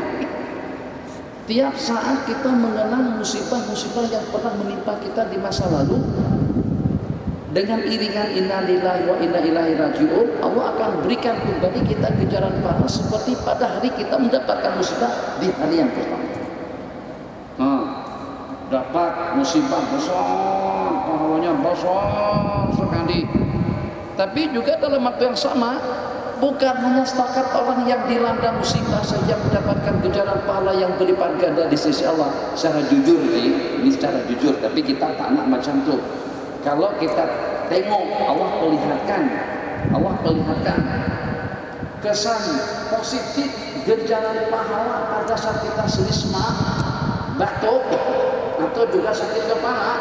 tiap saat kita mengenang musibah-musibah yang pernah menimpa kita di masa lalu, dengan iringan innalillahi wa inna ilaihi raji'un, Allah akan berikan kembali kita kejaran pahala seperti pada hari kita mendapatkan musibah di hari yang pertama. Dapat musibah besar, pahalanya besar sekali. Tapi juga dalam waktu yang sama, bukan hanya setakat orang yang dilanda musibah saja mendapatkan kejaran pahala yang berlipat ganda di sisi Allah. Secara jujur ini secara jujur, tapi kita tak nak macam tu. Kalau kita tengok Allah perlihatkan kesan positif ganjaran pahala pada saat kita selisma, batuk atau juga sakit kepala.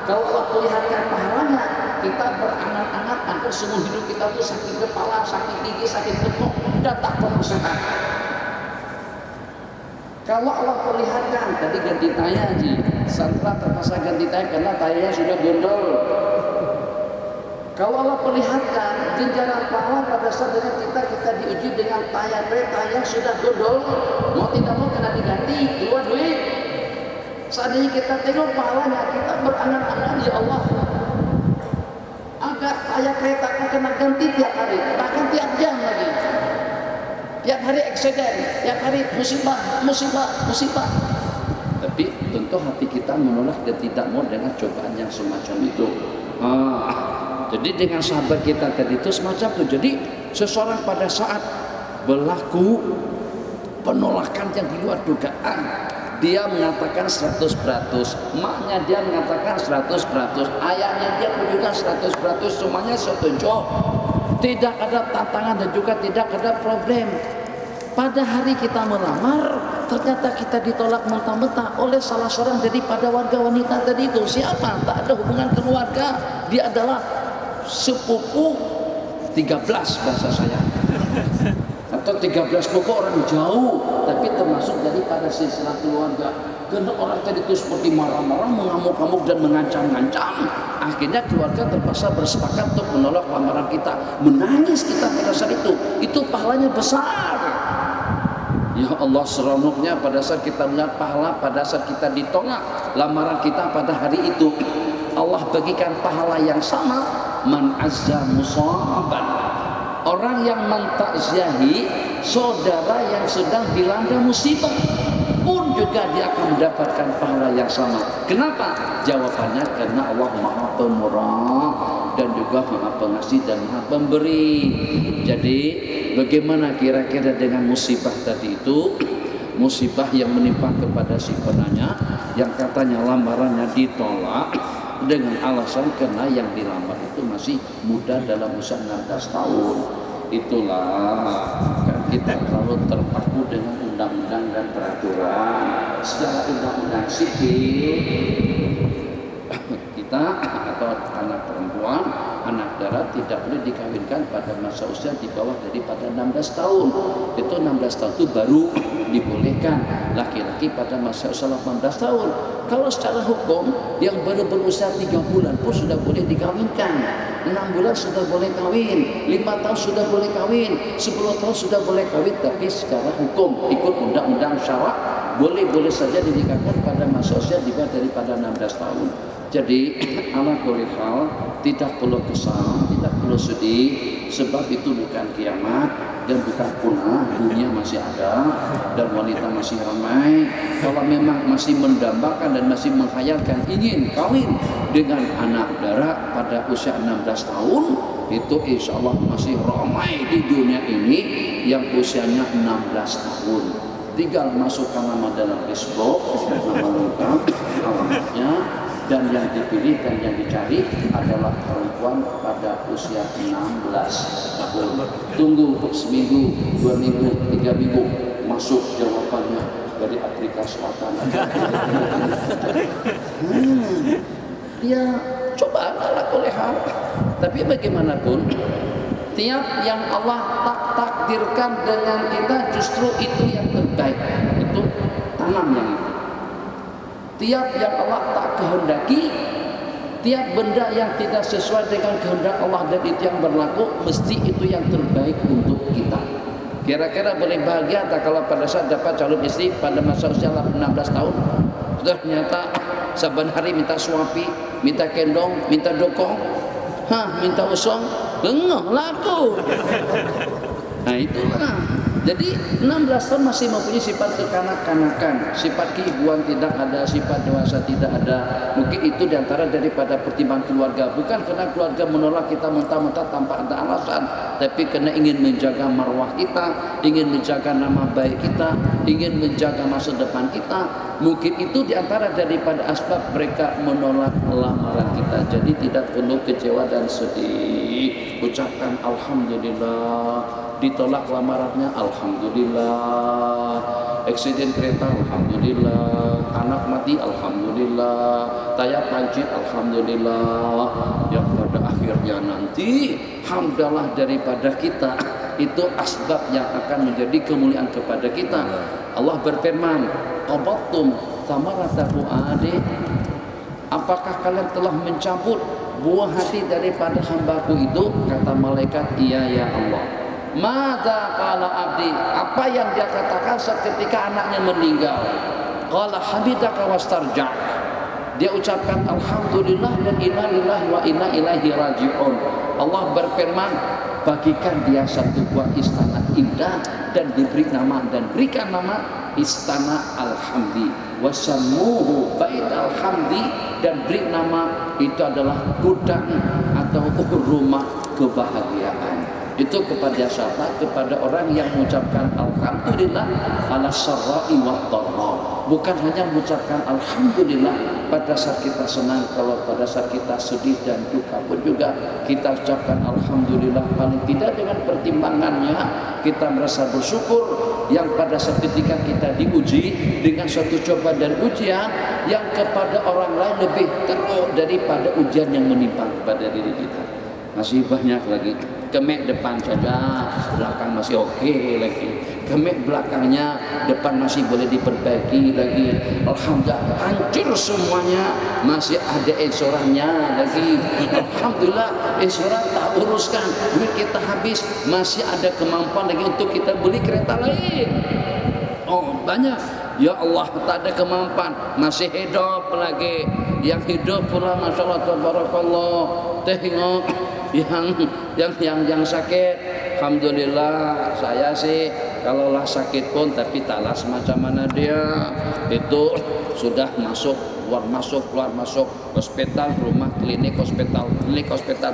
Kalau Allah perlihatkan pahalanya, kita berangan-angan agar semua hidup kita tuh sakit kepala, sakit gigi, sakit perut, dan tak permusuhan. Kalau Allah perlihatkan, tadi ganti tayar Ji, setelah terpaksa ganti tayar karena tayarnya sudah gondol. Kalau Allah perlihatkan ganjaran pahala pada saat dengan kita diuji dengan tayar sudah gondol, mau tidak mau kena diganti, keluar duit. Seandainya kita tengok pahalanya, kita berangan-angan, ya Allah, agar tayar keretaku kena ganti tiap hari, bahkan tiap jam lagi. Tiap hari eksiden, tiap hari musibah. Tapi tentu hati kita menolak dan tidak mau dengan cobaan yang semacam itu. Jadi dengan sahabat kita tadi itu semacam itu. Jadi seseorang pada saat berlaku penolakan yang di luar dugaan, dia mengatakan 100%, maknya dia mengatakan 100%, ayahnya dia pun juga 100%, semuanya setuju. Tidak ada tantangan dan juga tidak ada problem. Pada hari kita melamar, ternyata kita ditolak mentah-mentah oleh salah seorang daripada warga wanita tadi itu. Siapa? Tak ada hubungan keluarga. Dia adalah sepupu 13 bahasa saya. Atau 13 pokok orang jauh, tapi termasuk daripada silsilah keluarga. Karena orang tadi itu seperti marah-marah, mengamuk-amuk dan mengancam-ngancam. Akhirnya keluarga terpaksa bersepakat untuk menolak lamaran kita. Menangis kita pada saat itu. Itu pahalanya besar. Ya Allah, seronoknya pada saat kita melihat pahala pada saat kita ditolak lamaran kita pada hari itu. Allah bagikan pahala yang sama. Man azza musaban, orang yang mentakziahi saudara yang sedang dilanda musibah pun juga dia akan mendapatkan pahala yang sama. Kenapa? Jawabannya karena Allah Maha Pemurah dan juga Maha Pengasih dan Maha Pemberi. Jadi bagaimana kira-kira dengan musibah tadi itu? Musibah yang menimpa kepada si penanya yang katanya lamarannya ditolak dengan alasan karena yang dilamar itu masih muda dalam usia 16 tahun. Itulah kan kita terlalu terpaku dengan undang-undang dan peraturan. Secara undang-undang sipil kita atau anak perempuan, anak darah tidak boleh dikawinkan pada masa usia di bawah daripada 16 tahun. Itu 16 tahun itu baru dibolehkan. Laki-laki pada masa usia 18 tahun. Kalau secara hukum yang baru berusia 3 bulan pun sudah boleh dikawinkan. 6 bulan sudah boleh kawin, 5 tahun sudah boleh kawin, 10 tahun sudah boleh kawin. Tapi secara hukum ikut undang-undang syarak boleh-boleh saja dinikahkan pada masa usia di bawah daripada 16 tahun. Jadi ala kulli hal tidak perlu kesal, tidak perlu sedih, sebab itu bukan kiamat dan bukan punah. Dunia masih ada dan wanita masih ramai. Kalau memang masih mendambakan dan masih menghayalkan ingin kawin dengan anak darah pada usia 16 tahun, itu insya Allah masih ramai di dunia ini yang usianya 16 tahun. Tinggal masukkan nama dalam Facebook, nama lengkap, alamatnya, dan yang dipilih dan yang dicari adalah perempuan pada usia 16 tahun. Tunggu untuk seminggu, 2 minggu, 3 minggu, masuk jawabannya dari Afrika Selatan. Ya coba ala hal. Tapi bagaimanapun, tiap yang Allah takdirkan dengan kita justru itu yang terbaik. Itu tanam yang itu. Tiap yang Allah tak kehendaki, tiap benda yang tidak sesuai dengan kehendak Allah dan itu yang berlaku, mesti itu yang terbaik untuk kita. Kira-kira boleh bahagia tak kalau pada saat dapat calon istri pada masa usia 16 tahun, sudah ternyata saban hari minta suapi, minta kendong, minta dokong, minta usong, lengah laku. Nah itulah. Jadi 16 tahun masih mempunyai sifat kekanak-kanakan, sifat keibuan tidak ada, sifat dewasa tidak ada. Mungkin itu diantara daripada pertimbangan keluarga. Bukan karena keluarga menolak kita mentah-mentah tanpa ada alasan, tapi karena ingin menjaga marwah kita, ingin menjaga nama baik kita, ingin menjaga masa depan kita. Mungkin itu diantara daripada asbab mereka menolak lamaran kita. Jadi tidak perlu kecewa dan sedih. Ucapkan alhamdulillah. Ditolak lamarannya alhamdulillah, eksiden kereta alhamdulillah, anak mati alhamdulillah, tayap pancit alhamdulillah. Yang pada akhirnya nanti hamdalah daripada kita itu asbab yang akan menjadi kemuliaan kepada kita. Allah berfirman, qabattum thamaratahu ade, apakah kalian telah mencabut buah hati daripada hambaku itu? Kata malaikat, iya ya Allah. Mada qala abdi, apa yang dia katakan ketika anaknya meninggal? Qala hamidaka wastarja', dia ucapkan alhamdulillah dan inna lillahi wa inna ilaihi raji'un. Allah berfirman, bagikan dia satu buah istana indah dan diberi nama dan berikan nama istana alhamdi, wasammuhu baital hamdi, dan beri nama itu adalah gudang atau rumah kebahagiaan. Itu kepada siapa? Kepada orang yang mengucapkan alhamdulillah ala sarra'i wa dharra. Bukan hanya mengucapkan alhamdulillah pada saat kita senang, kalau pada saat kita sedih dan duka pun juga kita ucapkan alhamdulillah. Paling tidak dengan pertimbangannya kita merasa bersyukur yang pada saat ketika kita diuji dengan suatu cobaan dan ujian yang kepada orang lain lebih teruk daripada ujian yang menimpa kepada diri kita. Masih banyak lagi. Kemek depan saja, belakang masih oke lagi. Kemek belakangnya, depan masih boleh diperbaiki lagi. Alhamdulillah, hancur semuanya, masih ada insurannya lagi. Alhamdulillah, insuran tak uruskan, duit kita habis, masih ada kemampuan lagi untuk kita beli kereta lain. Oh banyak. Ya Allah, tak ada kemampuan, masih hidup lagi. Yang hidup pula, masya Allah, tabarakallah. Tengok yang sakit, alhamdulillah. Saya sih kalaulah sakit pun tapi taklah semacam mana dia itu sudah masuk keluar masuk hospital, rumah, klinik, hospital,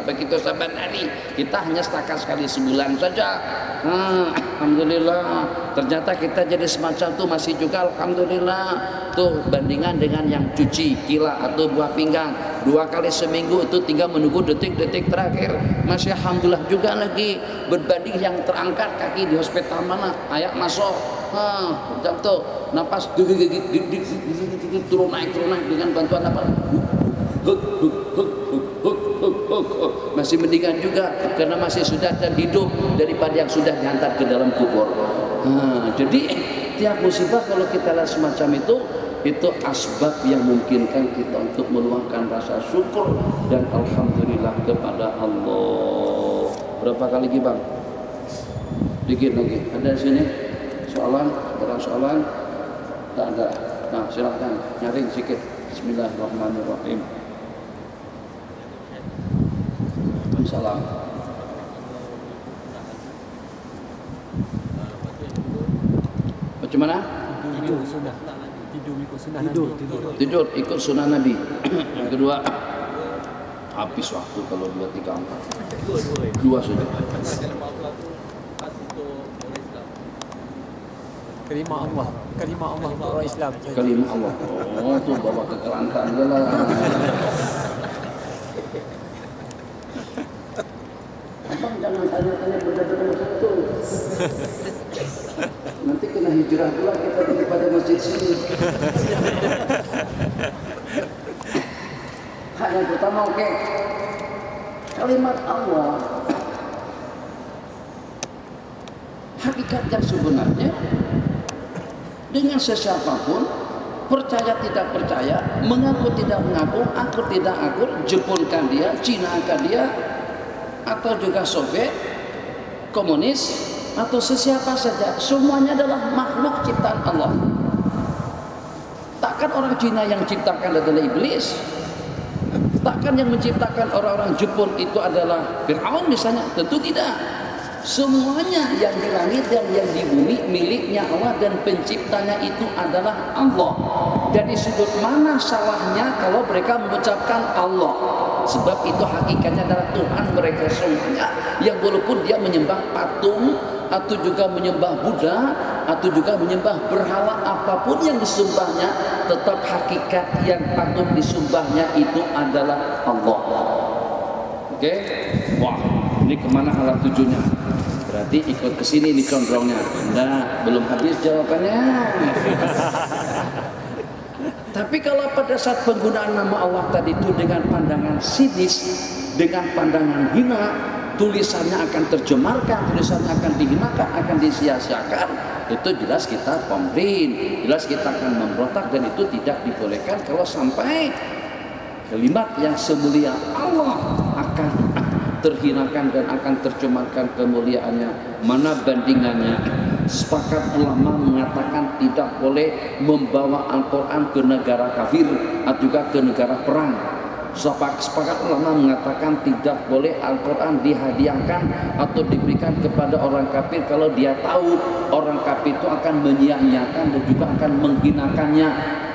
begitu saban hari. Kita hanya setakat sekali sebulan saja. Alhamdulillah. Ternyata kita jadi semacam itu masih juga alhamdulillah. Tuh bandingan dengan yang cuci kila atau buah pinggang 2 kali seminggu itu tinggal menunggu detik-detik terakhir, masih alhamdulillah juga lagi. Berbanding yang terangkat kaki di hospital mana ayak masuk, jatuh napas turun naik dengan bantuan apa, masih mendingan juga karena masih sudah dan hidup daripada yang sudah dihantar ke dalam kubur. Jadi tiap musibah kalau kita lihat semacam itu asbab yang memungkinkan kita untuk meluangkan rasa syukur dan alhamdulillah kepada Allah. Berapa kali lagi bang? Dikit lagi. Ada di sini soalan? Ada soalan? Tak ada. Nah silakan nyaring sedikit. Bismillahirrahmanirrahim. Salam. Bagaimana? Tidur ikut sunnah Nabi. Yang kedua, habis waktu kalau 2, 3, 4. 2 saja. Kalimah Allah untuk orang Islam saja. Kalimah Allah. Oh, tuh bawa ke Kelantan lah. Abang jangan tanya-tanya benda-benda itu. Nanti kena hijrah pula kita daripada masjid sini. Hak yang pertama, oke. Kalimat Allah, hakikat yang sebenarnya dengan sesiapapun, percaya tidak percaya, mengaku tidak mengaku, akur tidak akur, Jepunkan dia, Cinakan dia, atau juga Soviet, komunis, atau sesiapa saja, semuanya adalah makhluk ciptaan Allah. Takkan orang Cina yang ciptakan adalah iblis? Takkan yang menciptakan orang-orang Jepun itu adalah Fir'aun misalnya? Tentu tidak. Semuanya yang di langit dan yang di bumi miliknya Allah, dan penciptanya itu adalah Allah. Dari sudut mana salahnya kalau mereka mengucapkan Allah? Sebab itu hakikatnya adalah Tuhan mereka semuanya, yang walaupun dia menyembah patung, atau juga menyembah Buddha, atau juga menyembah berhala, apapun yang disembahnya, tetap hakikat yang patut disembahnya itu adalah Allah. Oke? Wah, ini kemana alat tujuannya? Berarti ikut ke sini nih condrongnya. Nah, belum habis jawabannya. Tapi kalau pada saat penggunaan nama Allah tadi itu dengan pandangan sinis, dengan pandangan hina, tulisannya akan tercemarkan, tulisannya akan dihinakan, akan disia-siakan, itu jelas kita komplain, jelas kita akan memberontak, dan itu tidak dibolehkan kalau sampai kalimat yang semulia Allah akan terhinakan dan akan tercemarkan kemuliaannya. Mana bandingannya? Sepakat ulama mengatakan tidak boleh membawa Al-Quran ke negara kafir atau juga ke negara perang. Sepakat ulama mengatakan tidak boleh Al-Quran dihadiahkan atau diberikan kepada orang kafir kalau dia tahu orang kafir itu akan menyia-nyiakan dan juga akan menghinakannya,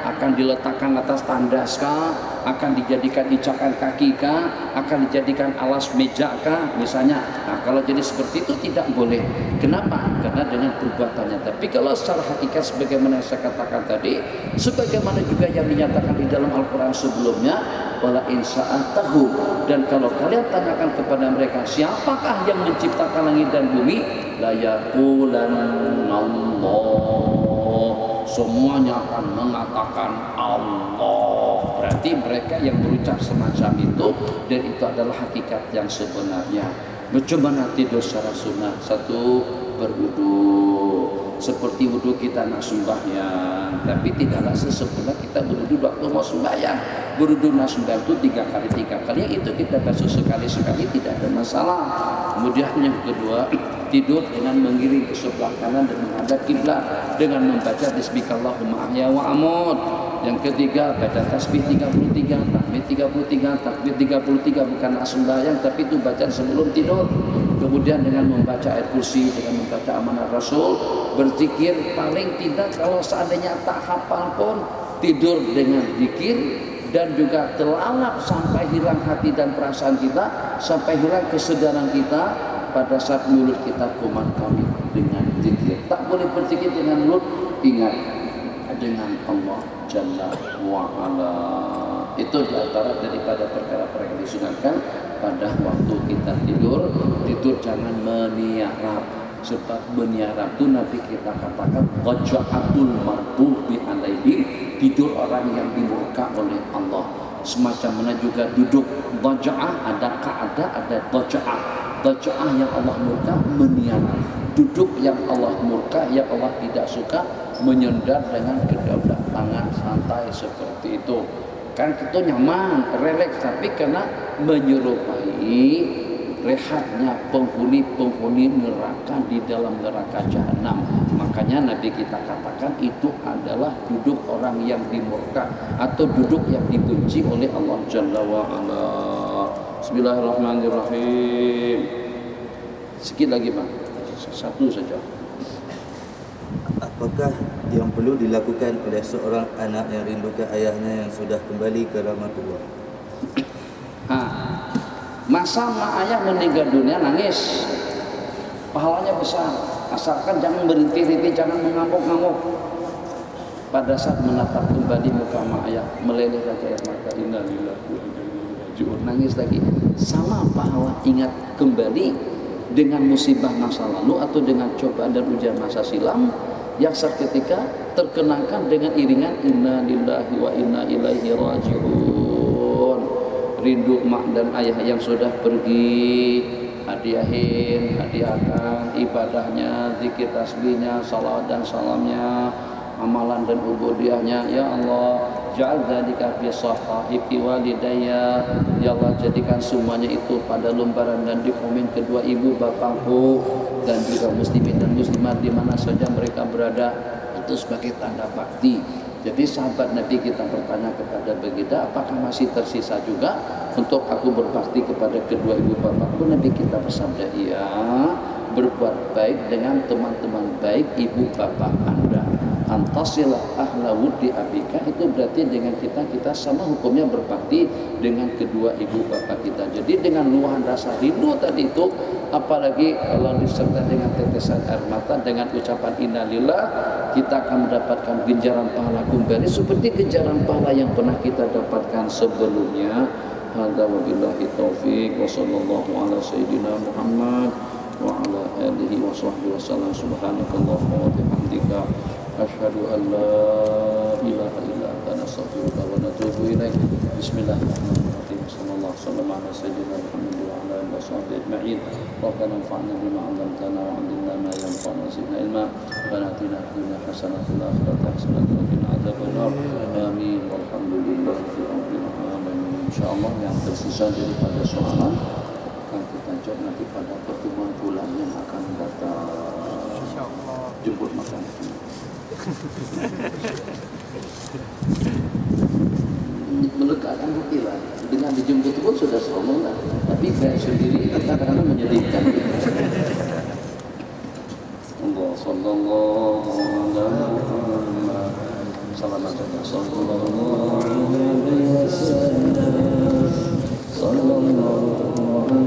akan diletakkan atas tandas kah, akan dijadikan icakan kaki kah, akan dijadikan alas meja kah misalnya. Nah, kalau jadi seperti itu tidak boleh. Kenapa? Karena dengan perbuatannya. Tapi kalau secara hakikat sebagaimana saya katakan tadi, sebagaimana juga yang dinyatakan di dalam Al-Quran sebelumnya, wala insa'atahu, dan kalau kalian tanyakan kepada mereka siapakah yang menciptakan langit dan bumi, la yaqulannallah, semuanya akan mengatakan Allah. Berarti mereka yang berucap semacam itu, dan itu adalah hakikat yang sebenarnya. Bagaimana tidur secara sunnah? Satu, berwudu seperti wudu kita nak sembahyang, tapi tidaklah sesempurna kita berwudu waktu mau sembahyang. Berwudu nak sembahyang itu 3 kali, yang itu kita basuh sekali-sekali tidak ada masalah. Kemudian yang kedua, tidur dengan mengiring ke sebelah kanan dan menghadap kiblat dengan membaca bismillahirrahmanirrahim ahya wa amut. Yang ketiga, baca tasbih 33, takbir 33, takbir 33, bukan nak sembahyang tapi itu bacaan sebelum tidur. Kemudian dengan membaca ayat kursi, dengan membaca amanat Rasul, berzikir, paling tidak kalau seandainya tak hafal pun tidur dengan zikir, dan juga terlalap sampai hilang hati dan perasaan kita, sampai hilang kesadaran kita pada saat mulut kita kumat kami dengan zikir. Tak boleh berzikir dengan mulut, ingat dengan Allah Jalla wa'ala. Itu diantara daripada perkara-perkara yang disunatkan pada waktu kita tidur. Tidur jangan meniarap, sebab meniarap itu Nabi kita katakan waja'atul marbubi alaihim, tidur orang yang dimurka oleh Allah. Semacam mana juga duduk waja'ah, ada ka'ada, ada waja'ah. Waja'ah yang Allah murka meniarap, duduk yang Allah murka, yang Allah tidak suka menyandar dengan kedua tangan santai seperti itu. Kan itu nyaman, relax, tapi karena menyerupai rehatnya penghuni-penghuni neraka di dalam neraka jahanam. Makanya Nabi kita katakan itu adalah duduk orang yang dimurka atau duduk yang dibenci oleh Allah Jalla wa'ala. Bismillahirrahmanirrahim. Sikit lagi Pak, satu saja. Apakah yang perlu dilakukan oleh seorang anak yang rindukan ayahnya yang sudah kembali ke rahmatullah? Masa mak ayah meninggal dunia nangis, pahalanya besar. asalkan jangan berhenti-henti, jangan mengamuk-ngamuk. Pada saat menatap kembali muka mak ayah, meleleh lagi air mata, innalillahi wa inna ilaihi raji'un, nangis lagi. Sama pahala ingat kembali dengan musibah masa lalu atau dengan cobaan dan ujian masa silam yang seketika terkenangkan dengan iringan inna lillahi wa inna ilaihi raji'un. Rindu mak dan ayah yang sudah pergi, hadiahkan ibadahnya, zikir tasbihnya, salawat dan salamnya, amalan dan ubudiyahnya. Ya Allah, ja'al dzalika fi sahifi walidayya. Ya Allah, jadikan semuanya itu pada lembaran dan di komen kedua ibu bapakku dan juga muslimin dan muslimat di mana saja mereka berada, itu sebagai tanda bakti. Jadi sahabat Nabi kita bertanya kepada baginda, apakah masih tersisa juga untuk aku berbakti kepada kedua ibu bapakku? Nabi kita bersabda, iya, berbuat baik dengan teman-teman baik ibu bapak Anda. Antasilah ahla wudi abika, itu berarti dengan kita sama hukumnya berbakti dengan kedua ibu bapak kita. Jadi dengan luahan rasa rindu tadi itu, apalagi kalau disertai dengan tetesan air mata, dengan ucapan innalillah, kita akan mendapatkan ganjaran pahala kembali seperti ganjaran pahala yang pernah kita dapatkan sebelumnya. Hadza wabillahi taufik wa sallallahu ala sayyidina Muhammad wa ala alihi wa sahbihi wasallam. Subhanakallahumma wa bihamdika asyhadu an la ilaha illa anta nastaghfiruka wa natubu ilaik. Bismillahirrahmanirrahim. Sallallahu alaihi wasallam ala sayyidina Muhammad wa ala alihi wa sahbihi ajma'in. Rabbana anfa'na bima 'allamtana wa 'allimna ma yanfa'una wa zidna ilma. Rabbana atina fid dunya hasanah wa fil akhirati hasanah wa qina adzabannar. Amin. Walhamdulillahi rabbil alamin. Insyaallah yang tersisa daripada soalan akan kita jawab nanti pada pertemuan bulan yang akan datang. Insyaallah. Jemput makan. Melegakan hati lah, dengan dijemput pun sudah selalu lah, tapi saya sendiri kadang-kadang menyedihkan. Allah sallallahu alaihi wasallam, sallallahu alaihi wasallam, sallallahu alaihi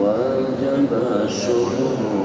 وجب الشكر